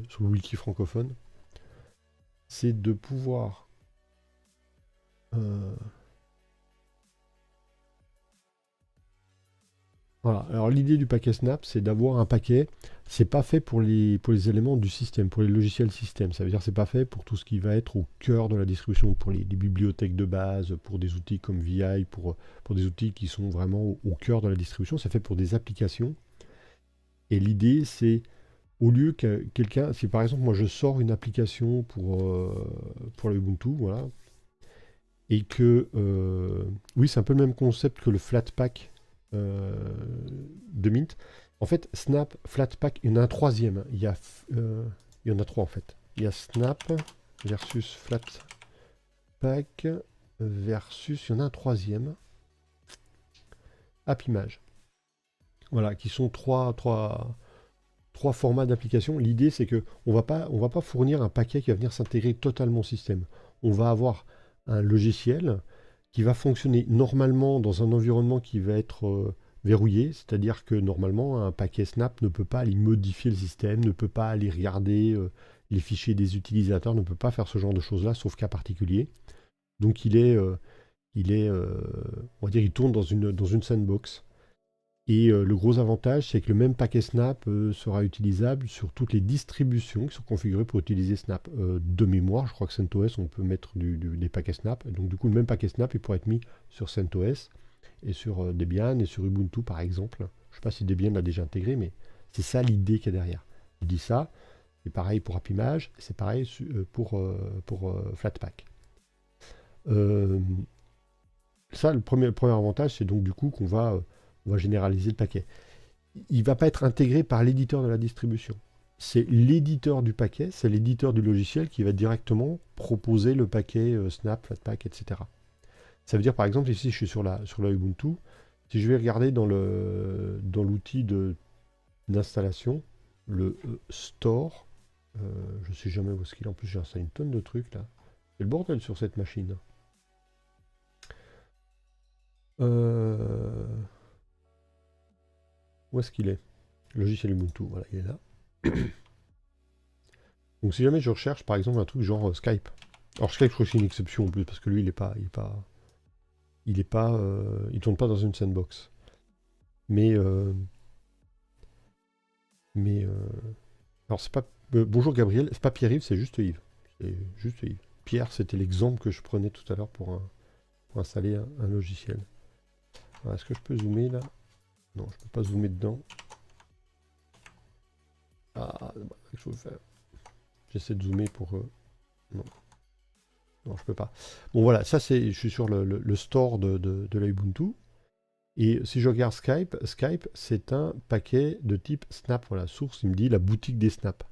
sur le wiki francophone, c'est de pouvoir voilà. Alors l'idée du paquet Snap, c'est d'avoir un paquet. C'est pas fait pour les éléments du système, pour les logiciels système. Ça veut dire que c'est pas fait pour tout ce qui va être au cœur de la distribution, pour les bibliothèques de base, pour des outils comme VI, pour des outils qui sont vraiment au cœur de la distribution. C'est fait pour des applications. Et l'idée, c'est au lieu que quelqu'un, si par exemple moi je sors une application pour le Ubuntu, voilà, et que oui, c'est un peu le même concept que le Flatpak de Mint. En fait, Snap, Flatpak, il y en a un troisième. Il y en a trois en fait. Il y a Snap versus Flatpak versus, il y en a un troisième. AppImage. Voilà, qui sont trois formats d'application. L'idée, c'est que on va pas fournir un paquet qui va venir s'intégrer totalement au système. On va avoir un logiciel qui va fonctionner normalement dans un environnement qui va être verrouillé, c'est-à-dire que normalement, un paquet Snap ne peut pas aller modifier le système, ne peut pas aller regarder les fichiers des utilisateurs, ne peut pas faire ce genre de choses-là, sauf cas particulier. Donc on va dire, il tourne dans une sandbox. Et le gros avantage, c'est que le même paquet Snap sera utilisable sur toutes les distributions qui sont configurées pour utiliser Snap. De mémoire, je crois que CentOS, on peut mettre des paquets Snap. Donc du coup, le même paquet Snap, il pourrait être mis sur CentOS et sur Debian et sur Ubuntu, par exemple. Je ne sais pas si Debian l'a déjà intégré, mais c'est ça l'idée qu'il y a derrière. Je dis ça, c'est pareil pour AppImage, c'est pareil pour Flatpak. Euh, Ça, le premier avantage, c'est donc du coup on va généraliser le paquet. Il ne va pas être intégré par l'éditeur de la distribution. C'est l'éditeur du paquet, c'est l'éditeur du logiciel qui va directement proposer le paquet Snap, Flatpak, etc. Ça veut dire par exemple, ici je suis sur la Ubuntu, si je vais regarder dans l'outil d'installation, le store, je ne sais jamais où est-ce qu'il est, en plus j'ai installé une tonne de trucs là. C'est le bordel sur cette machine. Euh, Où est-ce qu'il est? Le logiciel Ubuntu, voilà, il est là. Donc si jamais je recherche par exemple un truc genre Skype. Alors Skype, je crois que c'est une exception en plus, parce que lui, il tourne pas dans une sandbox. Mais, mais alors c'est pas, bonjour Gabriel, c'est pas Pierre-Yves, c'est juste Yves. C'est juste Yves. Pierre, c'était l'exemple que je prenais tout à l'heure pour installer un logiciel. Alors, est-ce que je peux zoomer là? Non, je peux pas zoomer dedans. Ah, bah, qu'est-ce que je veux faire? J'essaie de zoomer pour... non. Non, je peux pas. Bon voilà, ça c'est, je suis sur le store de la Ubuntu. Et si je regarde Skype, Skype c'est un paquet de type Snap. Voilà, source, il me dit la boutique des Snap.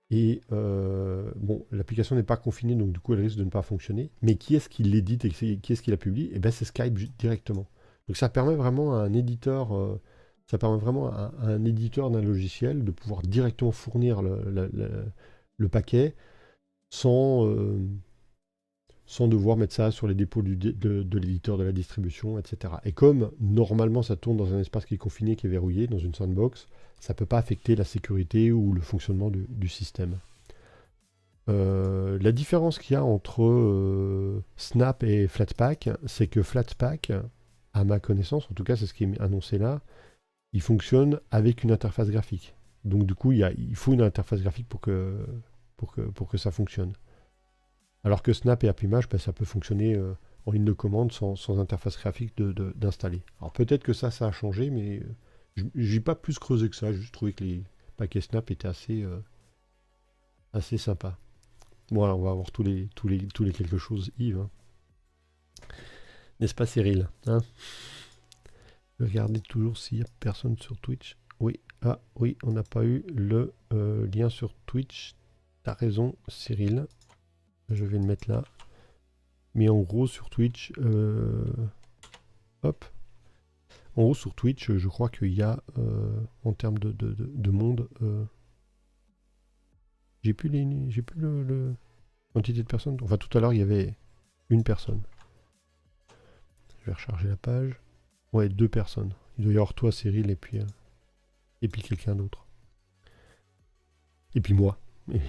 Et bon, l'application n'est pas confinée, donc du coup elle risque de ne pas fonctionner. Mais qui est-ce qui l'édite et qui est-ce qui la publie? Et bien c'est Skype directement. Donc ça permet vraiment à un éditeur, ça permet vraiment à un éditeur d'un logiciel de pouvoir directement fournir le paquet sans, sans devoir mettre ça sur les dépôts de l'éditeur de la distribution, etc. Et comme normalement ça tourne dans un espace qui est confiné, qui est verrouillé, dans une sandbox, ça ne peut pas affecter la sécurité ou le fonctionnement du système. La différence qu'il y a entre Snap et Flatpak, c'est que Flatpak, à ma connaissance, en tout cas c'est ce qui est annoncé là, il fonctionne avec une interface graphique. Donc du coup, il faut une interface graphique pour que ça fonctionne. Alors que Snap et AppImage, ben, ça peut fonctionner en ligne de commande sans interface graphique d'installer. Alors peut-être que ça a changé, mais j'ai pas plus creusé que ça. J'ai juste trouvé que les paquets Snap étaient assez sympas. Voilà, on va avoir tous les quelque chose, Yves. Hein. N'est-ce pas, Cyril, hein? Je vais regarder toujours s'il n'y a personne sur Twitch. Oui, ah oui, on n'a pas eu le lien sur Twitch. T'as raison, Cyril. Je vais le mettre là. Mais en gros, sur Twitch, hop. En gros, sur Twitch, je crois qu'il y a, en termes de monde, j'ai plus le quantité de personnes. Enfin, tout à l'heure, il y avait une personne. Je vais recharger la page. Ouais, 2 personnes. Il doit y avoir toi, Cyril, et puis quelqu'un d'autre. Et puis moi.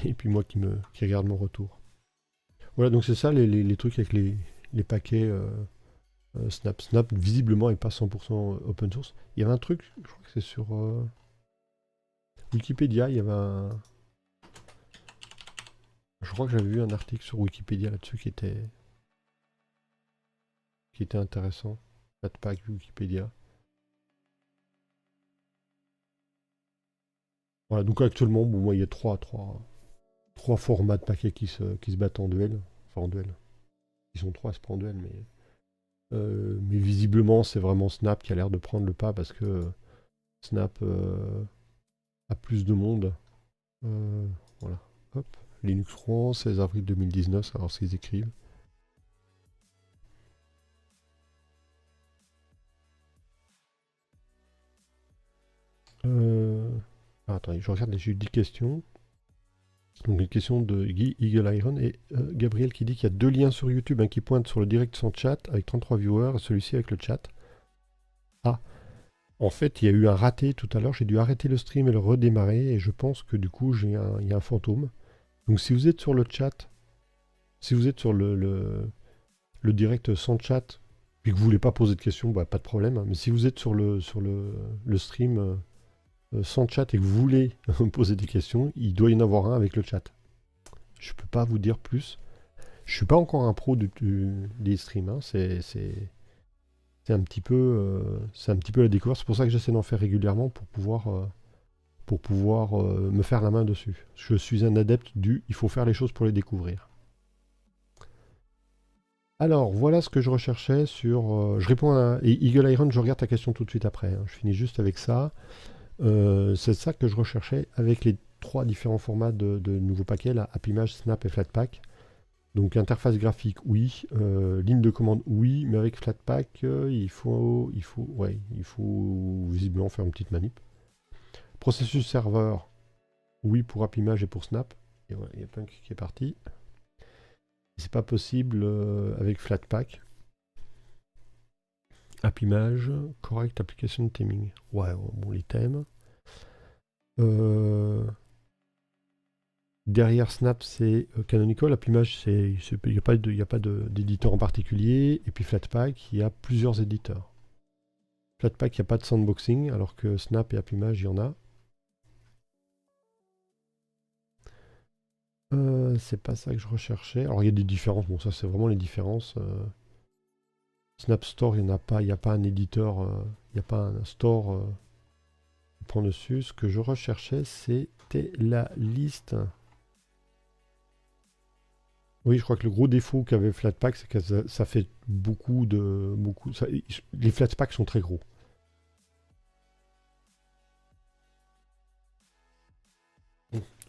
Et puis moi qui regarde mon retour. Voilà, donc c'est ça les trucs avec les paquets Snap. Snap, visiblement, n'est pas 100% open source. Il y avait un truc, je crois que c'est sur Wikipédia, il y avait un... Je crois que j'avais vu un article sur Wikipédia là-dessus qui était intéressant. Flatpak, Wikipédia. Voilà, donc actuellement, bon, moi, il y a trois formats de paquets qui se battent en duel. Enfin, en duel. Ils sont trois, c'est pas en duel, mais visiblement, c'est vraiment Snap qui a l'air de prendre le pas parce que Snap a plus de monde. Voilà. Hop. Linux Rouen, 16 avril 2019, savoir ce qu'ils écrivent. Attendez, je regarde, j'ai eu 10 questions. Donc une question de Guy Eagle Iron et Gabriel qui dit qu'il y a 2 liens sur YouTube, un qui pointe sur le direct sans chat avec 33 viewers et celui-ci avec le chat. Ah, en fait, il y a eu un raté tout à l'heure, j'ai dû arrêter le stream et le redémarrer et je pense que du coup, il y a un fantôme. Donc si vous êtes sur le chat, si vous êtes sur le direct sans chat et que vous voulez pas poser de questions, bah, pas de problème. Hein. Mais si vous êtes sur le stream sans chat et que vous voulez poser des questions, il doit y en avoir un avec le chat. Je peux pas vous dire plus. Je suis pas encore un pro des streams. Hein. C'est un petit peu la découverte. C'est pour ça que j'essaie d'en faire régulièrement pour pouvoir me faire la main dessus. Je suis un adepte il faut faire les choses pour les découvrir. Alors, voilà ce que je recherchais sur... je réponds à... Et Eagle Iron, je regarde ta question tout de suite après. Hein. Je finis juste avec ça. C'est ça que je recherchais avec les 3 différents formats de nouveaux paquets, là, AppImage, Snap et Flatpak. Donc interface graphique, oui. Ligne de commande, oui. Mais avec Flatpak, il faut visiblement faire une petite manip. Processus serveur, oui pour AppImage et pour Snap. Et voilà, il y a Punk qui est parti. C'est pas possible avec Flatpak. AppImage, correct application theming. Ouais, bon, les thèmes. Derrière Snap, c'est Canonical. Appimage, il n'y a pas d'éditeur en particulier. Et puis Flatpak, il y a plusieurs éditeurs. Flatpak, il n'y a pas de sandboxing, alors que Snap et Appimage, il y en a. C'est pas ça que je recherchais. Alors il y a des différences, bon ça c'est vraiment les différences. Snap Store, il n'y en a pas, il n'y a pas un éditeur, il n'y a pas un store qui prend dessus. Ce que je recherchais, c'était la liste. Oui, je crois que le gros défaut qu'avait Flatpak, c'est que ça fait beaucoup de. Les Flatpaks sont très gros.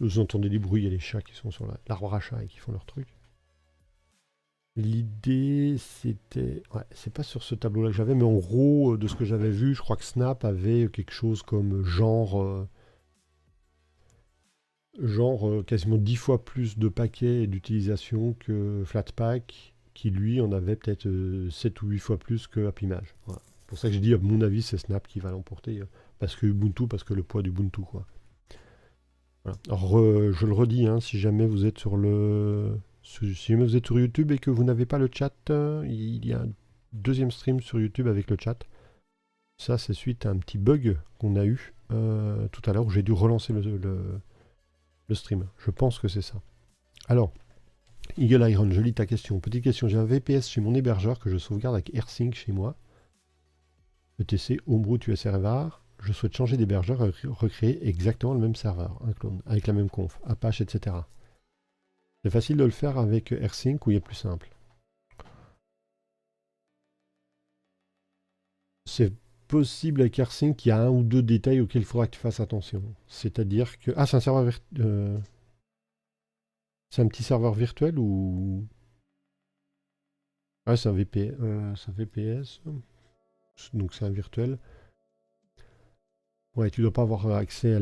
Vous entendez des bruits, il y a les chats qui sont sur l'arbre à chat et qui font leur truc. L'idée, c'était. Ouais, c'est pas sur ce tableau-là que j'avais, mais en gros, de ce que j'avais vu, je crois que Snap avait quelque chose comme quasiment 10 fois plus de paquets d'utilisation que Flatpak, qui lui en avait peut-être 7 ou 8 fois plus que Appimage. Voilà. C'est pour ça que j'ai dit, à mon avis, c'est Snap qui va l'emporter. Parce que Ubuntu, parce que le poids d'Ubuntu, quoi. Voilà. Alors, je le redis, hein, si jamais vous êtes si jamais vous êtes sur YouTube et que vous n'avez pas le chat, il y a un deuxième stream sur YouTube avec le chat. Ça, c'est suite à un petit bug qu'on a eu tout à l'heure où j'ai dû relancer le stream. Je pense que c'est ça. Alors, Eagle Iron, je lis ta question. Petite question, j'ai un VPS chez mon hébergeur que je sauvegarde avec AirSync chez moi. ETC, Homebrew, USRVAR. Je souhaite changer d'hébergeur et recréer exactement le même serveur, un clone, avec la même conf, Apache, etc. C'est facile de le faire avec AirSync ou il est plus simple? C'est possible avec AirSync, il y a un ou deux détails auxquels il faudra que tu fasses attention. C'est-à-dire que... Ah, c'est un serveur c'est un petit serveur virtuel ou... Ah, c'est un VPS. Donc c'est un virtuel. Ouais, tu dois pas avoir accès à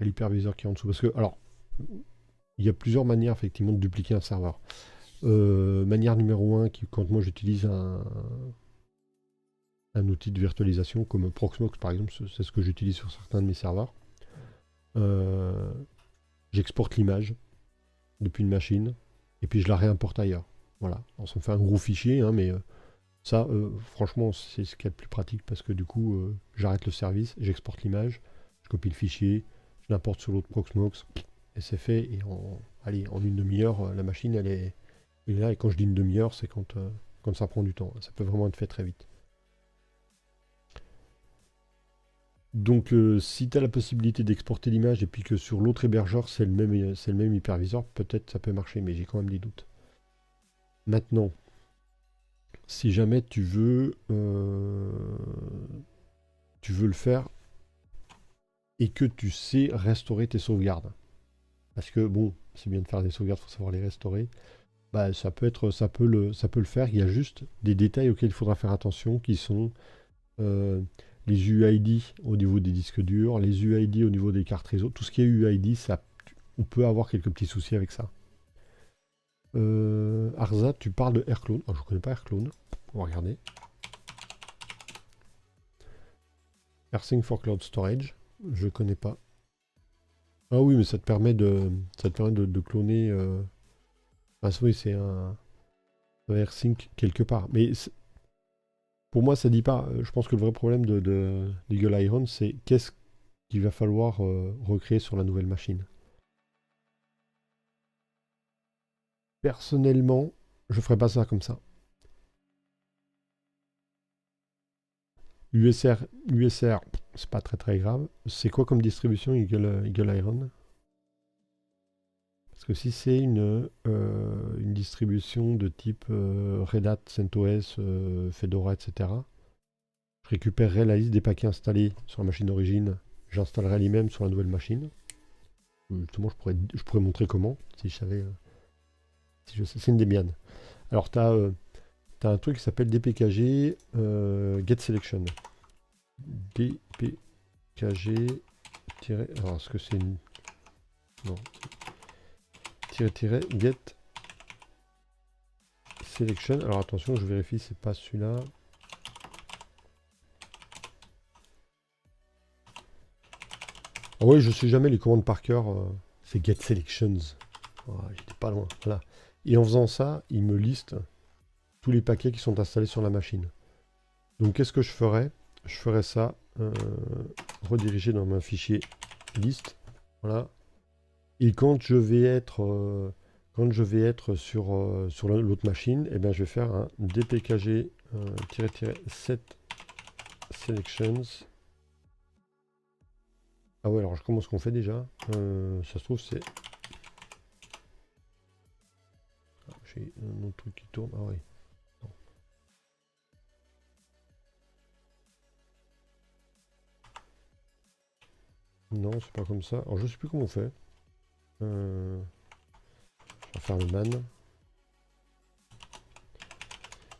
l'hyperviseur qui est en dessous. Parce que, alors, il y a plusieurs manières effectivement de dupliquer un serveur. Manière numéro 1, quand moi j'utilise un outil de virtualisation comme Proxmox par exemple, c'est ce que j'utilise sur certains de mes serveurs. J'exporte l'image depuis une machine et puis je la réimporte ailleurs. Voilà. Alors, ça me fait un gros fichier, hein, mais ça, franchement, c'est ce qu'il y a de plus pratique parce que du coup, j'arrête le service, j'exporte l'image, je copie le fichier, je l'importe sur l'autre Proxmox et c'est fait. Et allez, en une demi-heure, la machine elle est là. Et quand je dis une demi-heure, c'est quand ça prend du temps. Ça peut vraiment être fait très vite. Donc, si tu as la possibilité d'exporter l'image et puis que sur l'autre hébergeur c'est le même hyperviseur, peut-être ça peut marcher, mais j'ai quand même des doutes. Maintenant, si jamais tu veux le faire et que tu sais restaurer tes sauvegardes, parce que bon, c'est bien de faire des sauvegardes, il faut savoir les restaurer. Bah, ça peut le faire. Il y a juste des détails auxquels il faudra faire attention, qui sont les UID au niveau des disques durs, les UID au niveau des cartes réseau. Tout ce qui est UID, on peut avoir quelques petits soucis avec ça. Arza, tu parles de AirClone. Oh, je ne connais pas AirClone. On va regarder. AirSync for Cloud Storage. Je ne connais pas. Ah oui, mais ça te permet de cloner. Ah oui, c'est un AirSync quelque part. Mais pour moi, ça dit pas. Je pense que le vrai problème d'Eagle Iron, c'est qu'est-ce qu'il va falloir recréer sur la nouvelle machine. Personnellement, je ferais pas ça comme ça. USR, c'est pas très très grave. C'est quoi comme distribution Eagle Iron? Parce que si c'est une distribution de type Red Hat, CentOS, Fedora, etc., je récupérerai la liste des paquets installés sur la machine d'origine, j'installerai lui-même sur la nouvelle machine. Justement, je pourrais montrer comment, si je savais. Si je sais, c'est une Debian. Alors, tu as un truc qui s'appelle DPKG Get Selection. DPKG. Alors, est-ce que c'est une. Non. Get Selection. Alors, attention, je vérifie, c'est pas celui-là. Ah ouais, je sais jamais les commandes par cœur. C'est get selections. Oh, j'étais pas loin. Voilà. Et en faisant ça, il me liste tous les paquets qui sont installés sur la machine. Donc qu'est-ce que je ferais? Je ferais ça, rediriger dans mon fichier liste. Voilà. Et quand je vais être sur l'autre machine, eh ben, je vais faire un dpkg set selections. Ah ouais, alors comment est-ce qu'on fait déjà? Ça se trouve c'est... Ah, j'ai un autre truc qui tourne. Ah oui. Non, c'est pas comme ça. Alors je sais plus comment on fait. Je vais faire le man.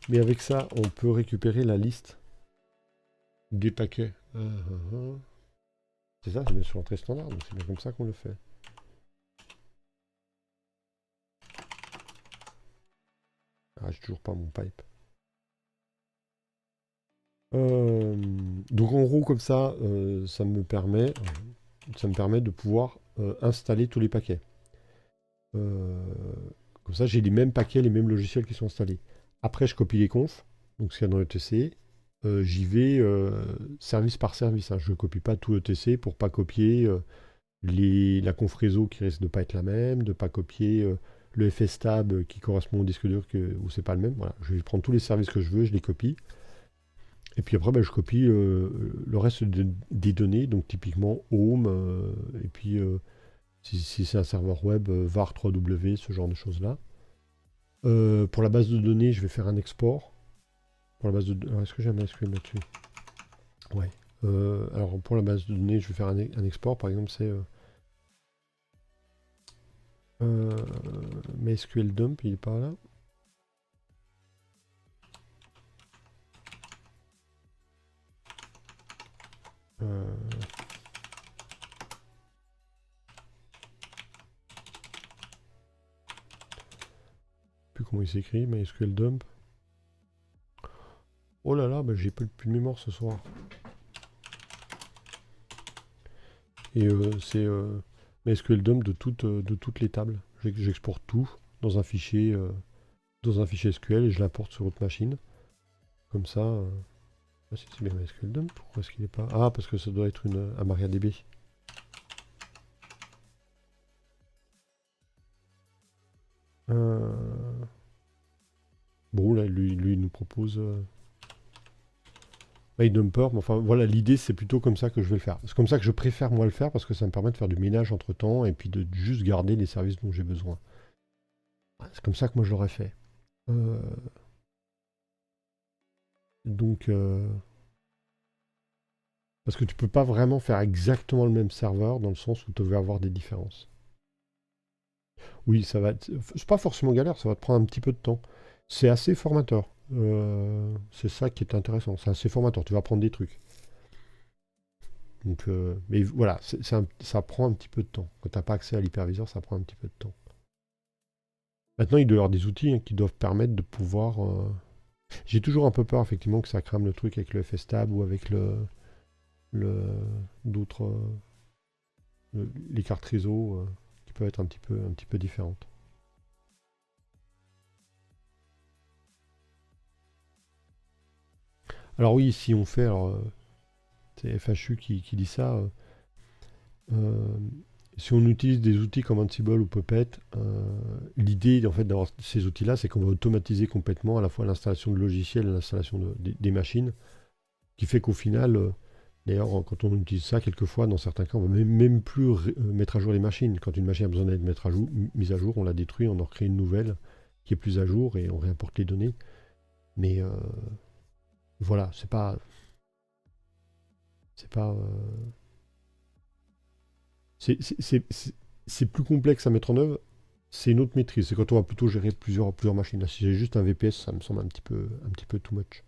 Mais avec ça, on peut récupérer la liste des paquets. C'est ça, c'est bien sur l'entrée standard, donc c'est bien comme ça qu'on le fait. Ah, j'ai toujours pas mon pipe. Donc en gros, comme ça, ça me permet de pouvoir installer tous les paquets. Euh, Comme ça, j'ai les mêmes paquets, les mêmes logiciels qui sont installés. Après, je copie les confs, donc ce qu'il y a dans ETC. J'y vais service par service, hein. Je ne copie pas tout ETC pour pas copier la conf réseau qui risque de pas être la même, de pas copier le FSTab qui correspond au disque dur où c'est pas le même. Voilà, je vais prendre tous les services que je veux, je les copie. Et puis après, je copie le reste des données, donc typiquement home, et puis si c'est un serveur web, var 3w, ce genre de choses-là. Pour la base de données, je vais faire un export. Pour la base de alors, est-ce que j'ai un MySQL là-dessus? Ouais. Alors pour la base de données, je vais faire un export. Par exemple, c'est MySQL dump, il est pas là. Euh, plus comment il s'écrit, MySQL dump. Oh là là, bah, j'ai plus de mémoire ce soir. Et c'est MySQL dump de toutes les tables. J'exporte tout dans un fichier SQL et je l'importe sur votre machine. Comme ça, si c'est bien MySQL dump, pourquoi est-ce qu'il est pas... Ah, parce que ça doit être un MariaDB. Euh, Bon, là, lui, il nous propose dumper, mais enfin, voilà, l'idée, c'est plutôt comme ça que je vais le faire. C'est comme ça que je préfère, moi, le faire, parce que ça me permet de faire du ménage entre-temps, et puis de juste garder les services dont j'ai besoin. C'est comme ça que moi, je l'aurais fait. Euh, donc, parce que tu peux pas vraiment faire exactement le même serveur, dans le sens où tu vas avoir des différences. Oui, ça va être... C'est pas forcément galère, ça va te prendre un petit peu de temps. C'est assez formateur. C'est ça qui est intéressant. C'est assez formateur. Tu vas apprendre des trucs. Donc, mais voilà, ça prend un petit peu de temps. Quand tu n'as pas accès à l'hyperviseur, ça prend un petit peu de temps. Maintenant, il doit y avoir des outils qui doivent permettre de pouvoir. J'ai toujours un peu peur, effectivement, que ça crame le truc avec le FSTab ou avec le d'autres les cartes réseau qui peuvent être un petit peu différentes. Alors oui, si on fait, alors c'est FHU qui dit ça. Euh, Si on utilise des outils comme Ansible ou Puppet, l'idée en fait d'avoir ces outils-là, c'est qu'on va automatiser complètement à la fois l'installation de logiciels et l'installation des machines, qui fait qu'au final, d'ailleurs, quand on utilise ça, quelquefois, dans certains cas, on va même plus mettre à jour les machines. Quand une machine a besoin d'être mise à jour, on la détruit, on en recrée une nouvelle qui est plus à jour et on réimporte les données. Mais voilà, c'est pas, c'est plus complexe à mettre en œuvre. C'est une autre maîtrise. C'est quand on va plutôt gérer plusieurs machines. Là, si j'ai juste un VPS, ça me semble un petit peu too much.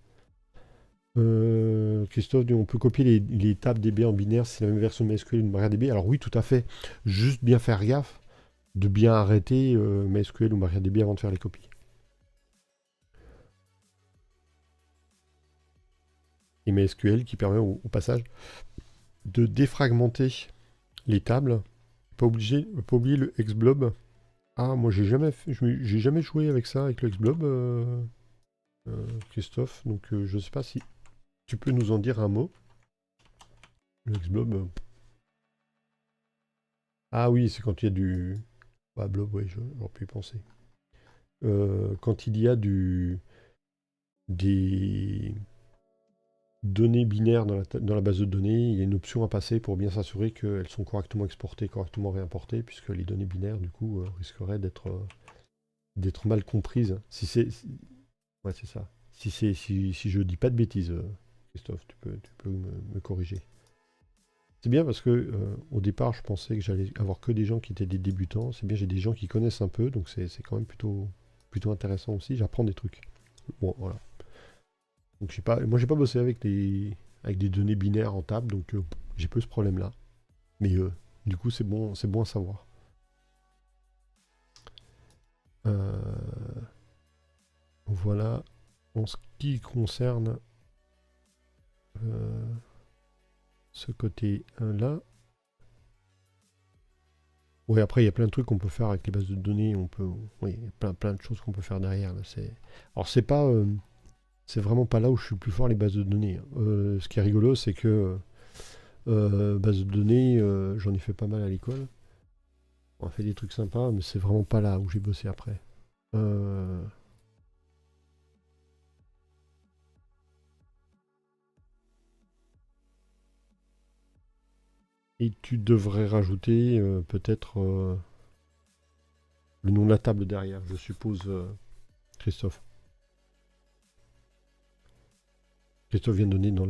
Christophe dit on peut copier les tables DB en binaire si c'est la même version de MySQL ou de MariaDB. Alors oui, tout à fait. Juste bien faire gaffe de bien arrêter MySQL ou MariaDB avant de faire les copies. Et MySQL qui permet au passage de défragmenter Les tables. Pas oublier le X-Blob. Ah, moi j'ai jamais joué avec ça, avec le X-Blob, Christophe. Donc je sais pas si tu peux nous en dire un mot. Le X-Blob. Ah oui, c'est quand il y a du. Ah, blob, oui, j'aurais pu y penser. Quand il y a des données binaires dans la base de données, il y a une option à passer pour bien s'assurer qu'elles sont correctement exportées, correctement réimportées, puisque les données binaires, du coup, risqueraient d'être mal comprises. Ouais, c'est ça. Si je dis pas de bêtises, Christophe, tu peux me corriger. C'est bien parce que au départ, je pensais que j'allais avoir que des gens qui étaient des débutants. C'est bien, j'ai des gens qui connaissent un peu, donc c'est quand même plutôt intéressant aussi. J'apprends des trucs. Bon, voilà. Donc moi, j'ai pas bossé avec des données binaires en table, donc j'ai peu ce problème-là. Mais du coup, c'est bon à savoir. Euh, voilà. En ce qui concerne euh, ce côté-là. Oui, après, il y a plein de trucs qu'on peut faire avec les bases de données. Oui, il y a plein de choses qu'on peut faire derrière. Là, alors, c'est vraiment pas là où je suis le plus fort les bases de données, hein. Ce qui est rigolo, c'est que bases de données, j'en ai fait pas mal à l'école. On a fait des trucs sympas, mais c'est vraiment pas là où j'ai bossé après. Euh, et tu devrais rajouter peut-être le nom de la table derrière, je suppose, Christophe. Christophe vient de donner dans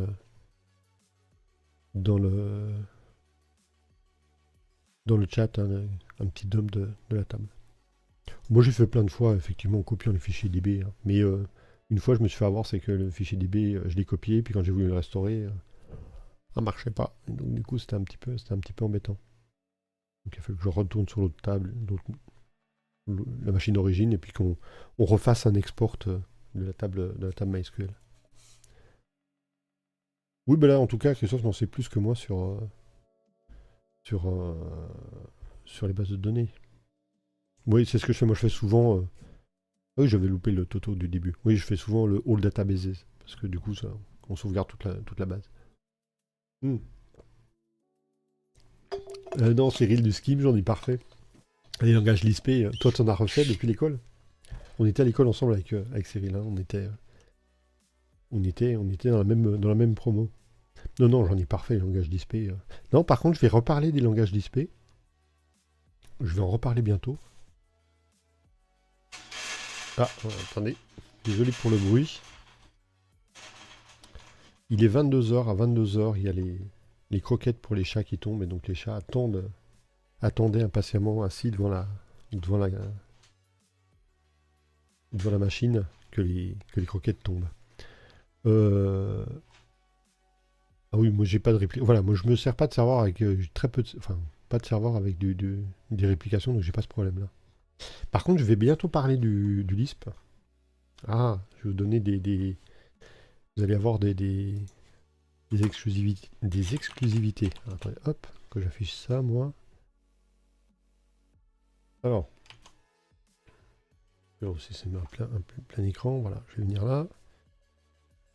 le, dans le chat un petit dom de la table. Moi, j'ai fait plein de fois, effectivement, en copiant le fichier DB, hein. Mais une fois, je me suis fait avoir, c'est que le fichier DB, je l'ai copié, puis quand j'ai voulu le restaurer, ça marchait pas. Et donc, du coup, c'était un petit peu embêtant. Donc, il a fallu que je retourne sur l'autre table, la machine d'origine, et puis qu'on refasse un export de la table MySQL. Oui, ben là, en tout cas, Christophe n'en sait plus que moi sur, euh, sur les bases de données. Oui, c'est ce que je fais. Moi, je fais souvent. Oui, j'avais loupé le toto du début. Oui, je fais souvent le All Databases, parce que du coup, ça, on sauvegarde toute la base. Hmm. Non, Cyril, du Scheme, j'en ai parfait. Les langages Lisp, toi, tu en as refait depuis l'école? On était à l'école ensemble avec Cyril, hein. On était dans la même promo. Non, non, j'en ai parfait, les langages Lisp. Non, par contre, je vais reparler des langages Lisp. Je vais en reparler bientôt. Ah, attendez. Désolé pour le bruit. Il est 22 h. À 22 h, il y a les croquettes pour les chats qui tombent. Et donc, les chats attendaient impatiemment assis devant la, devant la machine que les croquettes tombent. Euh, Ah oui, moi j'ai pas de réplique. Voilà, moi je me sers pas de serveur avec très peu de. Enfin, pas de serveur avec des réplications, donc j'ai pas ce problème-là. Par contre, je vais bientôt parler du Lisp. Ah, je vais vous donner vous allez avoir des exclusivités. Des exclusivités. Alors, attendez, hop, que j'affiche ça, moi. Alors, si c'est un plein écran, voilà, je vais venir là.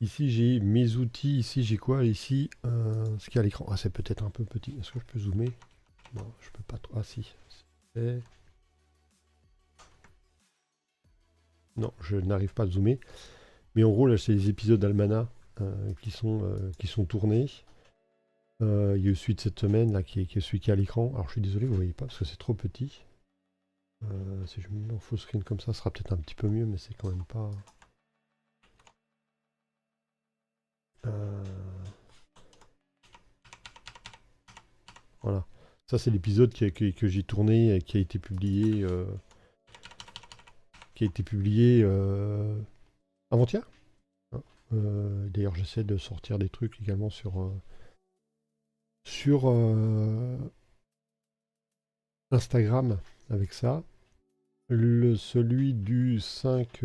Ici, j'ai mes outils. Ici, j'ai quoi? Ici, ce qu'il y a à l'écran. Ah, c'est peut-être un peu petit. Est-ce que je peux zoomer? Non, je peux pas trop. Ah, si. Non, je n'arrive pas à zoomer. Mais en gros, là, c'est les épisodes d'Almana qui sont tournés. Il y a eu celui de cette semaine, là, qui est celui qui est à l'écran. Alors, je suis désolé, vous ne voyez pas, parce que c'est trop petit. Si je me mets en full screen comme ça, ce sera peut-être un petit peu mieux, mais c'est quand même pas... Euh, voilà. Ça, c'est l'épisode que j'ai tourné et qui a été publié... avant-hier, hein. D'ailleurs, j'essaie de sortir des trucs également sur Instagram avec ça. Celui du 5,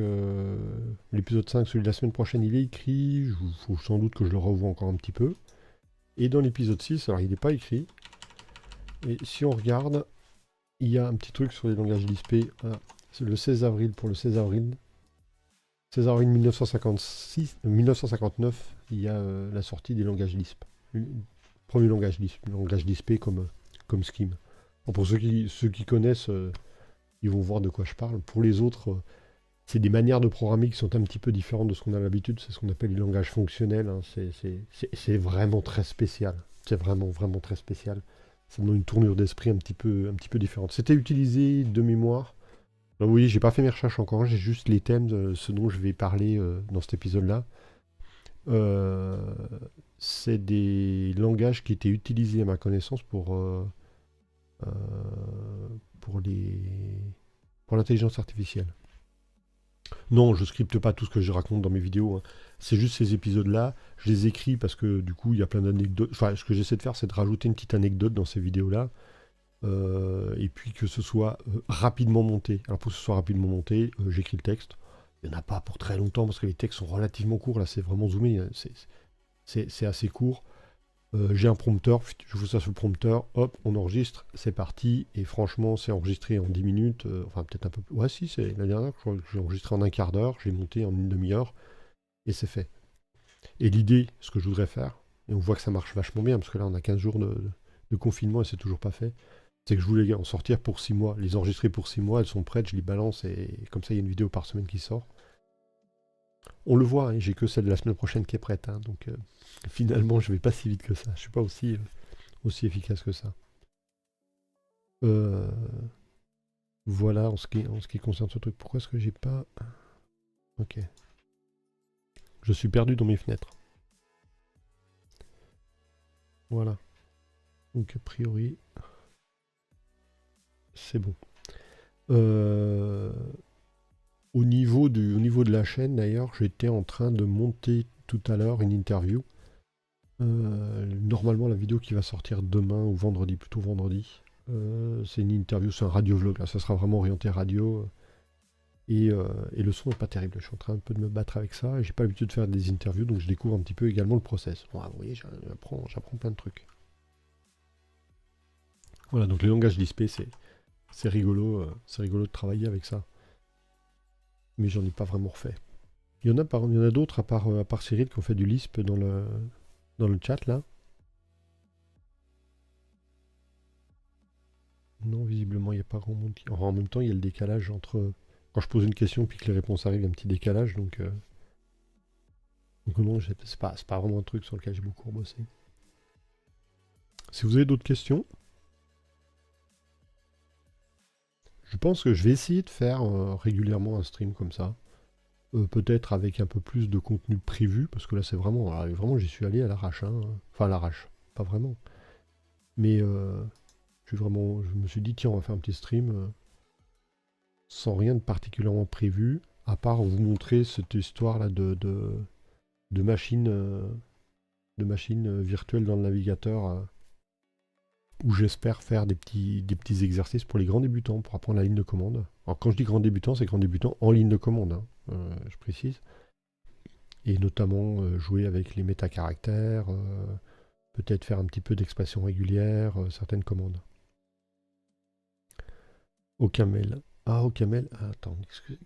l'épisode 5, celui de la semaine prochaine, il est écrit. Il faut sans doute que je le revoie encore un petit peu. Et dans l'épisode 6, alors il n'est pas écrit. Et si on regarde, il y a un petit truc sur les langages Lisp. Voilà. C'est le 16 avril, pour le 16 avril. 16 avril 1959, il y a la sortie des langages Lisp. Le premier langage Lisp comme Scheme. Bon, pour ceux qui connaissent, ils vont voir de quoi je parle. Pour les autres, c'est des manières de programmer qui sont un petit peu différentes de ce qu'on a l'habitude. C'est ce qu'on appelle les langages fonctionnels. Hein. C'est vraiment très spécial. C'est vraiment, vraiment très spécial. Ça donne une tournure d'esprit un petit peu différente. C'était utilisé de mémoire. Alors, vous voyez, j'ai pas fait mes recherches encore. J'ai juste les thèmes de ce dont je vais parler dans cet épisode-là. Euh, c'est des langages qui étaient utilisés à ma connaissance euh, pour pour l'intelligence artificielle. Non, je scripte pas tout ce que je raconte dans mes vidéos. Hein. C'est juste ces épisodes-là. Je les écris parce que du coup, il y a plein d'anecdotes. Enfin, ce que j'essaie de faire, c'est de rajouter une petite anecdote dans ces vidéos-là. Et puis que ce soit rapidement monté. Alors pour que ce soit rapidement monté, j'écris le texte. Il n'y en a pas pour très longtemps parce que les textes sont relativement courts. Là, c'est vraiment zoomé. Hein. C'est assez court. J'ai un prompteur, je fais ça sur le prompteur, hop, on enregistre, c'est parti, et franchement, c'est enregistré en 10 minutes, enfin peut-être un peu plus. Ouais, si, c'est la dernière, je crois que j'ai enregistré en un quart d'heure, j'ai monté en une demi-heure, et c'est fait. Et l'idée, ce que je voudrais faire, et on voit que ça marche vachement bien, parce que là, on a 15 jours de confinement et c'est toujours pas fait, c'est que je voulais en sortir pour 6 mois, les enregistrer pour 6 mois, elles sont prêtes, je les balance, et comme ça, il y a une vidéo par semaine qui sort. On le voit, hein, j'ai que celle de la semaine prochaine qui est prête, hein, donc finalement, je vais pas si vite que ça, je suis pas aussi efficace que ça. Euh, voilà en ce qui concerne ce truc. Pourquoi est-ce que j'ai pas... Ok. Je suis perdu dans mes fenêtres. Voilà. Donc a priori, c'est bon. Euh, au niveau de la chaîne, d'ailleurs, j'étais en train de monter tout à l'heure une interview. Normalement, la vidéo qui va sortir demain ou vendredi, plutôt vendredi, c'est une interview, c'est un radio-vlog. Là, ça sera vraiment orienté radio. Et le son n'est pas terrible. Je suis en train un peu de me battre avec ça. Et j'ai pas l'habitude de faire des interviews, donc je découvre un petit peu également le process. Bon, vous voyez, j'apprends plein de trucs. Voilà, donc les langages Lisp, c'est rigolo, c'est rigolo de travailler avec ça. Mais j'en ai pas vraiment refait. Il y en a d'autres à part Cyril qui ont fait du Lisp dans le chat là. Non, visiblement, il n'y a pas grand monde qui. En même temps, il y a le décalage entre. Quand je pose une question puis que les réponses arrivent, il y a un petit décalage. Donc non, c'est pas vraiment un truc sur lequel j'ai beaucoup bossé. Si vous avez d'autres questions, je pense que je vais essayer de faire régulièrement un stream comme ça. Peut-être avec un peu plus de contenu prévu, parce que là c'est vraiment j'y suis allé à l'arrache. Hein. Enfin à l'arrache, pas vraiment. Mais je me suis dit tiens on va faire un petit stream sans rien de particulièrement prévu, à part vous montrer cette histoire là de machine, virtuelle dans le navigateur où j'espère faire des petits exercices pour les grands débutants pour apprendre la ligne de commande. Alors quand je dis grand débutant, c'est grand débutant en ligne de commande, hein, je précise. Et notamment jouer avec les métacaractères, peut-être faire un petit peu d'expression régulière, certaines commandes. OCaml. Ah, OCaml. Ah, attends, excusez.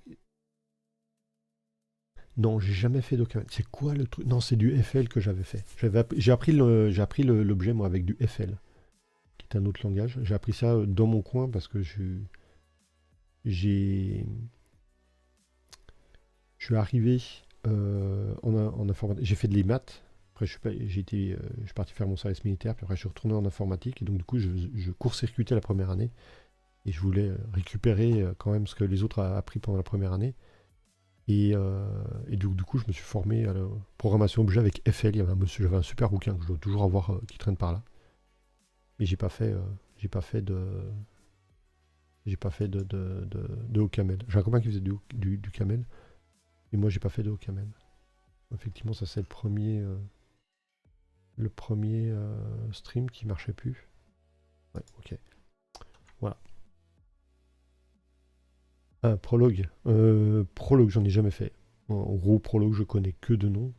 Non, j'ai jamais fait d'OCaml. C'est quoi le truc? Non, c'est du FL que j'avais fait. J'ai appris l'objet moi avec du FL, qui est un autre langage. J'ai appris ça dans mon coin parce que j'ai je suis arrivé en informatique. J'ai fait de l'EMAT. Après, je suis parti faire mon service militaire. Puis après, je suis retourné en informatique. Et donc, du coup, je court-circuitais la première année. Et je voulais récupérer quand même ce que les autres ont appris pendant la première année. Et du coup, je me suis formé à la programmation objet avec FL. J'avais un super bouquin que je dois toujours avoir qui traîne par là. Mais j'ai pas fait de OCaml. J'ai un copain qui faisait du camel. Et moi, j'ai pas fait de OCaml. Effectivement, ça c'est le premier stream qui marchait plus. Ouais, ok. Voilà. Un prologue. Prologue, j'en ai jamais fait. En gros, prologue, je connais que de nom.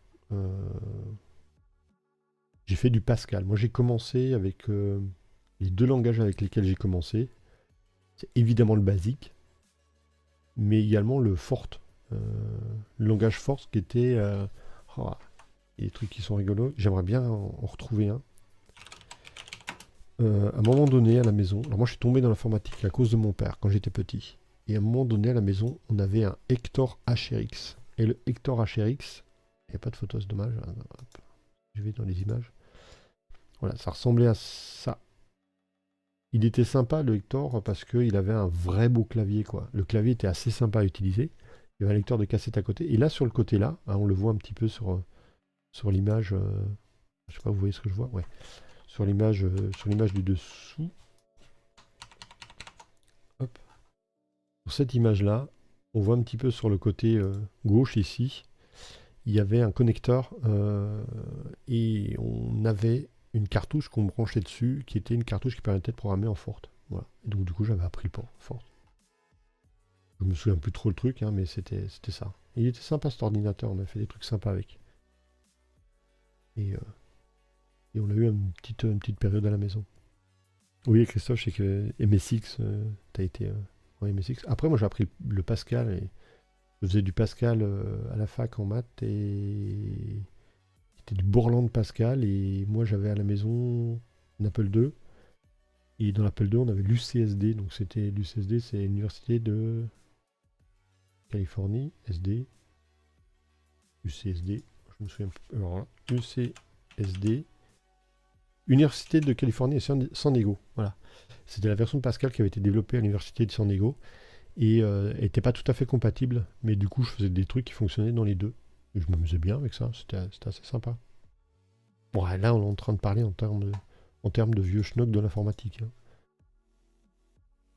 J'ai fait du Pascal. Moi, j'ai commencé avec Les deux langages avec lesquels j'ai commencé, c'est évidemment le basique, mais également le Forte. Le langage Forte qui était... oh, il y a des trucs qui sont rigolos. J'aimerais bien en retrouver un. À un moment donné, à la maison... Alors moi, je suis tombé dans l'informatique à cause de mon père, quand j'étais petit. Et à un moment donné, à la maison, on avait un Hector HRX. Et le Hector HRX... Il n'y a pas de photo, c'est dommage. Hop. Je vais dans les images. Voilà, ça ressemblait à ça. Il était sympa, le Hector, parce qu'il avait un vrai beau clavier, quoi. Le clavier était assez sympa à utiliser. Il y avait un lecteur de cassette à côté. Et là, sur le côté là, hein, on le voit un petit peu sur l'image. Je sais pas, vous voyez ce que je vois? Ouais. Sur l'image du dessous. Hop. Sur cette image-là, on voit un petit peu sur le côté gauche ici, il y avait un connecteur et on avait une cartouche qu'on branchait dessus, qui était une cartouche qui permettait de programmer en Forte. Voilà. Et donc du coup, j'avais appris le port Forte. Je me souviens plus trop le truc, hein, mais c'était ça. Et il était sympa cet ordinateur, on a fait des trucs sympas avec. Et on a eu une petite période à la maison. Oui, Christophe, je sais que MSX, t'as été en MSX. Après, moi j'ai appris le Pascal et je faisais du Pascal à la fac en maths et c'était du Borland Pascal et moi j'avais à la maison un Apple II et dans l'Apple II on avait l'UCSD, donc c'était l'UCSD, c'est l'université de Californie, SD, UCSD, je me souviens plus, alors là, UCSD, Université de Californie et San Diego, voilà. C'était la version de Pascal qui avait été développée à l'université de San Diego et n'était pas tout à fait compatible, mais du coup je faisais des trucs qui fonctionnaient dans les deux. Et je m'amusais bien avec ça, c'était assez sympa. Bon, là on est en train de parler en termes de vieux schnock de l'informatique. Hein.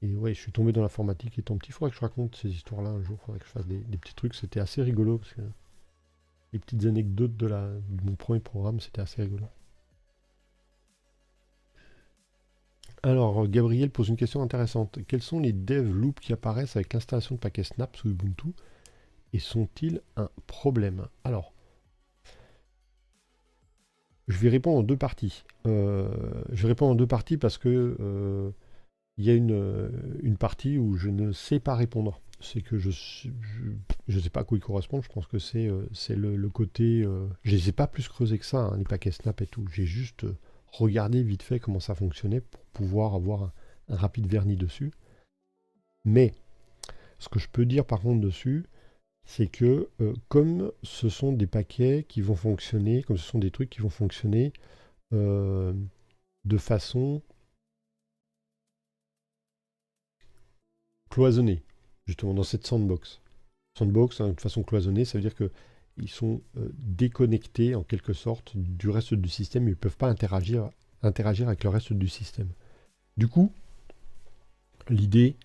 Et ouais, je suis tombé dans l'informatique étant petit, il faudrait que je raconte ces histoires-là un jour, il faudrait que je fasse des petits trucs, c'était assez rigolo, parce que les petites anecdotes de mon premier programme, c'était assez rigolo. Alors, Gabriel pose une question intéressante. Quels sont les dev loops qui apparaissent avec l'installation de paquets Snap sous Ubuntu et sont-ils un problème? Alors, je vais répondre en deux parties. Je vais répondre en deux parties parce que il y a une partie où je ne sais pas répondre. C'est que je ne sais pas à quoi ils correspondent. Je pense que c'est le côté... je ne les ai pas plus creusés que ça, hein, les paquets Snap et tout. J'ai juste regardé vite fait comment ça fonctionnait pour pouvoir avoir un rapide vernis dessus. Mais ce que je peux dire par contre dessus, c'est que comme ce sont des paquets qui vont fonctionner, comme ce sont des trucs qui vont fonctionner de façon cloisonnée, justement dans cette sandbox. Sandbox, hein, de façon cloisonnée, ça veut dire qu'ils sont déconnectés en quelque sorte du reste du système, ils ne peuvent pas interagir avec le reste du système. Du coup, l'idée,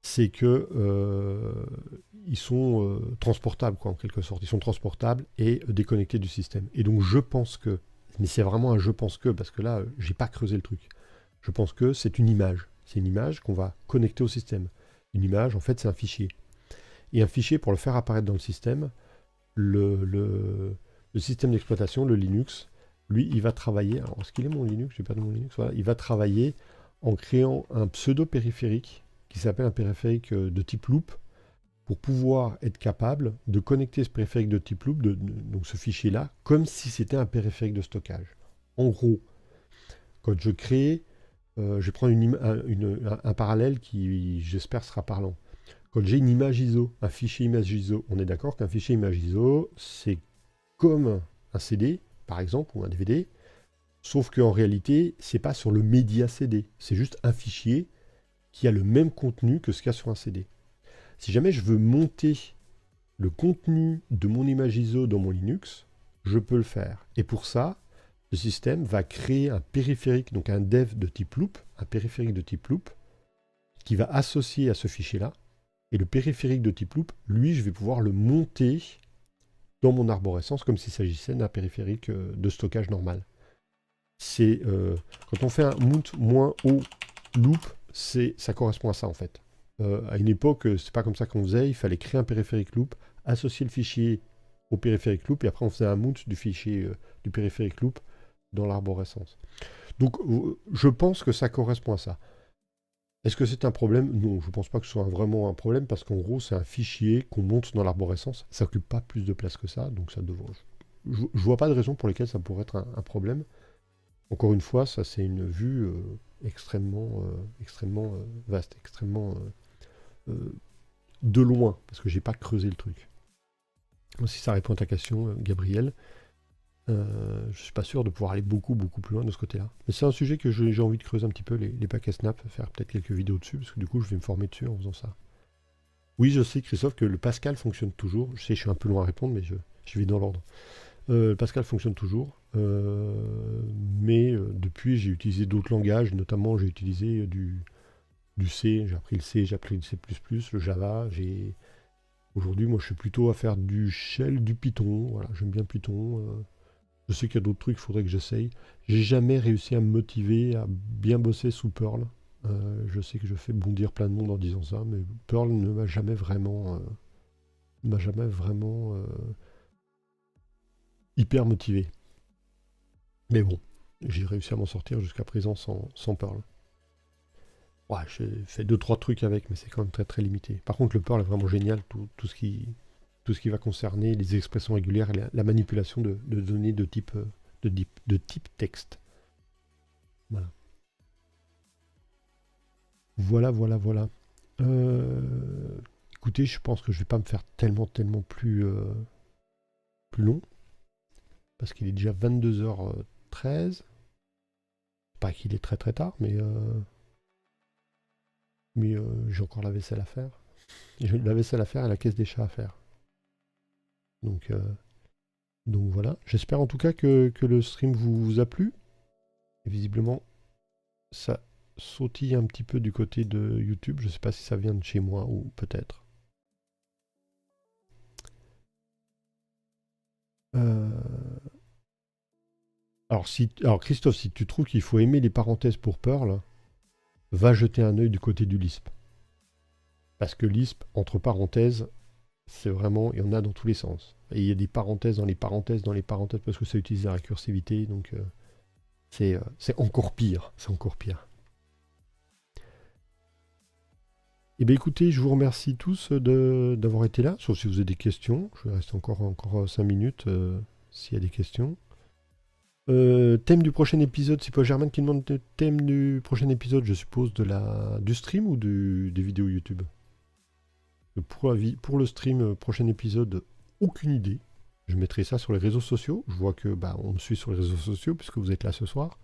c'est que ils sont transportables, quoi, en quelque sorte. Ils sont transportables et déconnectés du système. Et donc, je pense que, mais c'est vraiment un je pense que, parce que là, j'ai pas creusé le truc. Je pense que c'est une image. C'est une image qu'on va connecter au système. Une image, en fait, c'est un fichier. Et un fichier, pour le faire apparaître dans le système, le système d'exploitation, le Linux, lui, il va travailler. Alors, est-ce qu'il est mon Linux? J'ai pas de mon Linux. Voilà. Il va travailler en créant un pseudo-périphérique qui s'appelle un périphérique de type loop pour pouvoir être capable de connecter ce périphérique de type loop, donc ce fichier-là, comme si c'était un périphérique de stockage. En gros, quand je crée, je vais prendre un parallèle qui, j'espère, sera parlant. Quand j'ai une image ISO, un fichier image ISO, on est d'accord qu'un fichier image ISO, c'est comme un CD, par exemple, ou un DVD, sauf qu'en réalité, c'est pas sur le média CD, c'est juste un fichier qui a le même contenu que ce qu'il y a sur un CD. Si jamais je veux monter le contenu de mon image ISO dans mon Linux, je peux le faire. Et pour ça, le système va créer un périphérique, donc un dev de type loop, un périphérique de type loop, qui va associer à ce fichier-là. Et le périphérique de type loop, lui, je vais pouvoir le monter dans mon arborescence comme s'il s'agissait d'un périphérique de stockage normal. C'est quand on fait un mount -o loop, ça correspond à ça en fait. À une époque, c'est pas comme ça qu'on faisait, il fallait créer un périphérique loop, associer le fichier au périphérique loop, et après on faisait un mount du fichier du périphérique loop dans l'arborescence. Donc, je pense que ça correspond à ça. Est-ce que c'est un problème? Non, je pense pas que ce soit vraiment un problème, parce qu'en gros, c'est un fichier qu'on monte dans l'arborescence. Ça occupe pas plus de place que ça, donc ça devrait... Je vois pas de raison pour lesquelles ça pourrait être un problème. Encore une fois, ça c'est une vue extrêmement vaste, extrêmement de loin, parce que j'ai pas creusé le truc. Si ça répond à ta question, Gabriel, je suis pas sûr de pouvoir aller beaucoup plus loin de ce côté-là. Mais c'est un sujet que j'ai envie de creuser un petit peu, les paquets Snap, faire peut-être quelques vidéos dessus, parce que du coup je vais me former dessus en faisant ça. Oui, je sais, Christophe, que le Pascal fonctionne toujours. Je sais, je suis un peu loin à répondre, mais je vais dans l'ordre. Le Pascal fonctionne toujours, mais depuis j'ai utilisé d'autres langages, notamment j'ai utilisé du C, j'ai appris le C, j'ai appris le C++, le Java. Aujourd'hui, moi je suis plutôt à faire du Shell, du Python, voilà, j'aime bien Python. Je sais qu'il y a d'autres trucs, il faudrait que j'essaye. J'ai jamais réussi à me motiver à bien bosser sous Perl. Je sais que je fais bondir plein de monde en disant ça, mais Perl ne m'a jamais vraiment, hyper motivé. Mais bon, j'ai réussi à m'en sortir jusqu'à présent sans Perl. Ouais, j'ai fait 2-3 trucs avec, mais c'est quand même très limité. Par contre, le Perl est vraiment génial, tout ce qui va concerner les expressions régulières et la manipulation de données de type texte. Voilà. Voilà. Écoutez, je pense que je vais pas me faire tellement plus long, parce qu'il est déjà 22h13. Pas qu'il est très tard, mais j'ai encore la vaisselle à faire. J'ai la vaisselle à faire et la caisse des chats à faire. Donc, voilà. J'espère en tout cas que le stream vous a plu. Et visiblement, ça sautille un petit peu du côté de YouTube. Je sais pas si ça vient de chez moi ou peut-être. Alors Christophe, si tu trouves qu'il faut aimer les parenthèses pour Perl, va jeter un œil du côté du Lisp. Parce que Lisp, entre parenthèses, c'est vraiment, il y en a dans tous les sens. Et il y a des parenthèses dans les parenthèses dans les parenthèses, parce que ça utilise la récursivité, donc c'est encore pire. C'est encore pire. Eh bien écoutez, je vous remercie tous d'avoir été là, sauf si vous avez des questions. Je vais rester encore 5 minutes s'il y a des questions. Thème du prochain épisode, c'est pas Germaine qui demande le thème du prochain épisode, je suppose, du stream ou des vidéos YouTube? Pour le stream, prochain épisode, aucune idée. Je mettrai ça sur les réseaux sociaux. Je vois que on me suit sur les réseaux sociaux puisque vous êtes là ce soir.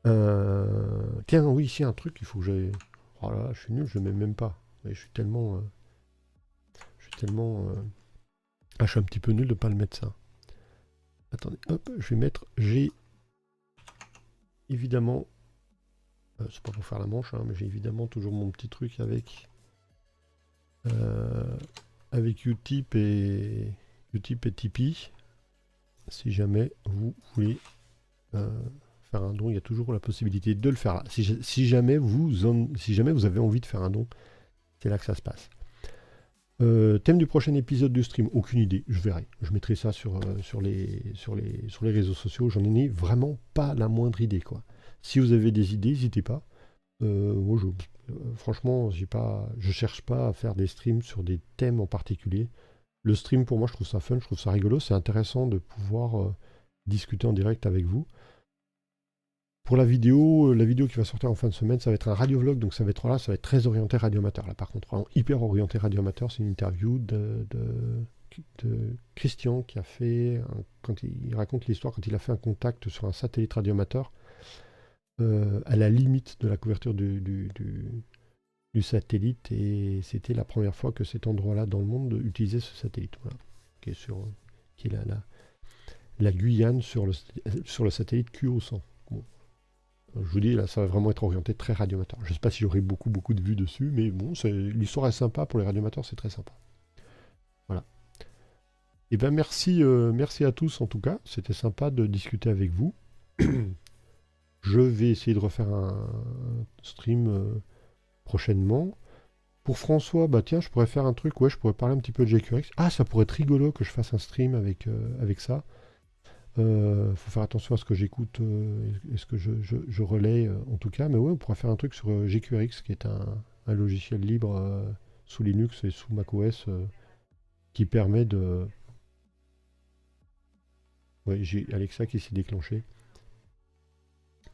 Tiens, oui, ici un truc, il faut que j'aille. Oh là là, je suis nul, je ne mets même pas. Mais je suis tellement. Ah, je suis un petit peu nul de ne pas le mettre ça. Attendez, hop, je vais mettre. J'ai évidemment. C'est pas pour faire la manche, hein, mais j'ai évidemment toujours mon petit truc avec Utip et Tipeee. Si jamais vous voulez faire un don, il y a toujours la possibilité de le faire là. Si jamais vous avez envie de faire un don, c'est là que ça se passe. Thème du prochain épisode du stream, aucune idée, je verrai. Je mettrai ça sur les réseaux sociaux, j'en ai vraiment pas la moindre idée, quoi. Si vous avez des idées, n'hésitez pas. Moi, franchement, je cherche pas à faire des streams sur des thèmes en particulier. Le stream, pour moi, je trouve ça fun, je trouve ça rigolo, c'est intéressant de pouvoir discuter en direct avec vous. Pour la vidéo qui va sortir en fin de semaine, ça va être un radio-vlog, donc ça va être très orienté radio-amateur. Là, par contre, vraiment hyper orienté radio-amateur, c'est une interview de Christian qui a fait, quand il raconte l'histoire, quand il a fait un contact sur un satellite radio-amateur, à la limite de la couverture du satellite, et c'était la première fois que cet endroit-là dans le monde utilisait ce satellite, voilà, qui est la Guyane sur le satellite QO100. Bon. Je vous dis, là, ça va vraiment être orienté très radioamateur. Je ne sais pas si j'aurai beaucoup de vues dessus, mais bon, l'histoire est sympa pour les radioamateurs, c'est très sympa. Voilà. Et bien merci à tous en tout cas, c'était sympa de discuter avec vous. Je vais essayer de refaire un stream prochainement. Pour François, tiens, je pourrais faire un truc, ouais, je pourrais parler un petit peu de jQuery. Ah, ça pourrait être rigolo que je fasse un stream avec ça. Faut faire attention à ce que j'écoute et ce que je relais en tout cas. Mais ouais, on pourrait faire un truc sur GQRX qui est un logiciel libre sous Linux et sous macOS qui permet de... Ouais, j'ai Alexa qui s'est déclenché.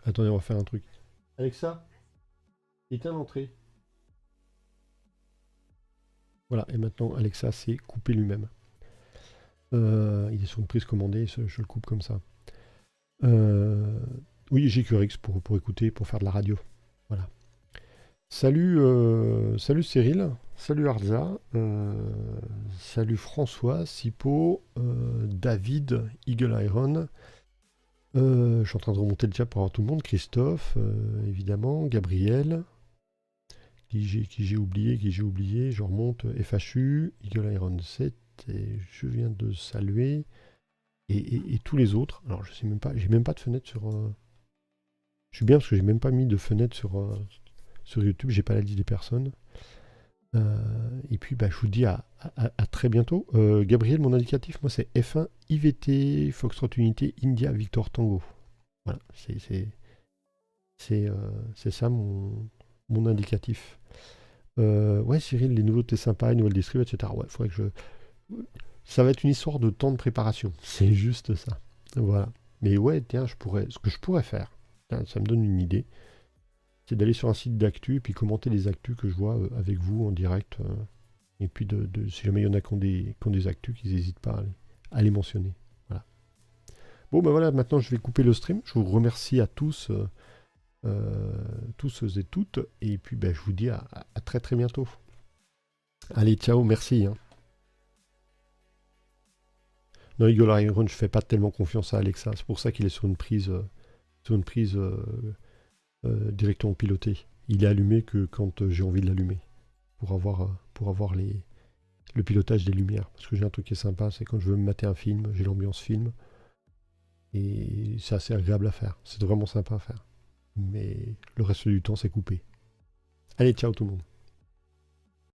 Attendez, on va faire un truc. Alexa, éteins l'entrée. Voilà, et maintenant Alexa s'est coupé lui-même. Il est sur une prise commandée, je le coupe comme ça. Euh, oui, GQRX pour écouter, pour faire de la radio. Voilà. Salut Cyril, salut Arza, salut François, Sipo, David, Eagle Iron. Je suis en train de remonter le chat pour avoir tout le monde. Christophe, évidemment, Gabriel, qui j'ai oublié, je remonte. FHU, Eagle Iron 7, et je viens de saluer. Et tous les autres. Alors je sais même pas, j'ai même pas de fenêtre sur. Je suis bien parce que j'ai même pas mis de fenêtre sur YouTube, j'ai pas la liste des personnes. Et puis bah, je vous dis à très bientôt. Gabriel, mon indicatif, moi c'est F1 IVT Foxtrot Unité India Victor Tango. Voilà, c'est ça mon indicatif. Ouais, Cyril, les nouveautés sympas, les nouvelles distrib, etc. Ouais, faudrait que je. Ça va être une histoire de temps de préparation. C'est juste ça. Voilà. Mais ouais, tiens, ce que je pourrais faire, tiens, ça me donne une idée, c'est d'aller sur un site d'actu et puis commenter les actus que je vois avec vous en direct. Et puis si jamais il y en a qui ont des actus, qu'ils n'hésitent pas à les mentionner. Voilà. Bon, ben voilà, maintenant je vais couper le stream. Je vous remercie à tous et toutes. Et puis ben, je vous dis à très très bientôt. Allez, ciao, merci. Hein. Non, Eagle Iron, je fais pas tellement confiance à Alexa. C'est pour ça qu'il est sur une prise directement pilotée. Il est allumé que quand j'ai envie de l'allumer. Pour avoir le pilotage des lumières. Parce que j'ai un truc qui est sympa, c'est quand je veux me mater un film, j'ai l'ambiance film. Et c'est assez agréable à faire. C'est vraiment sympa à faire. Mais le reste du temps, c'est coupé. Allez, ciao tout le monde.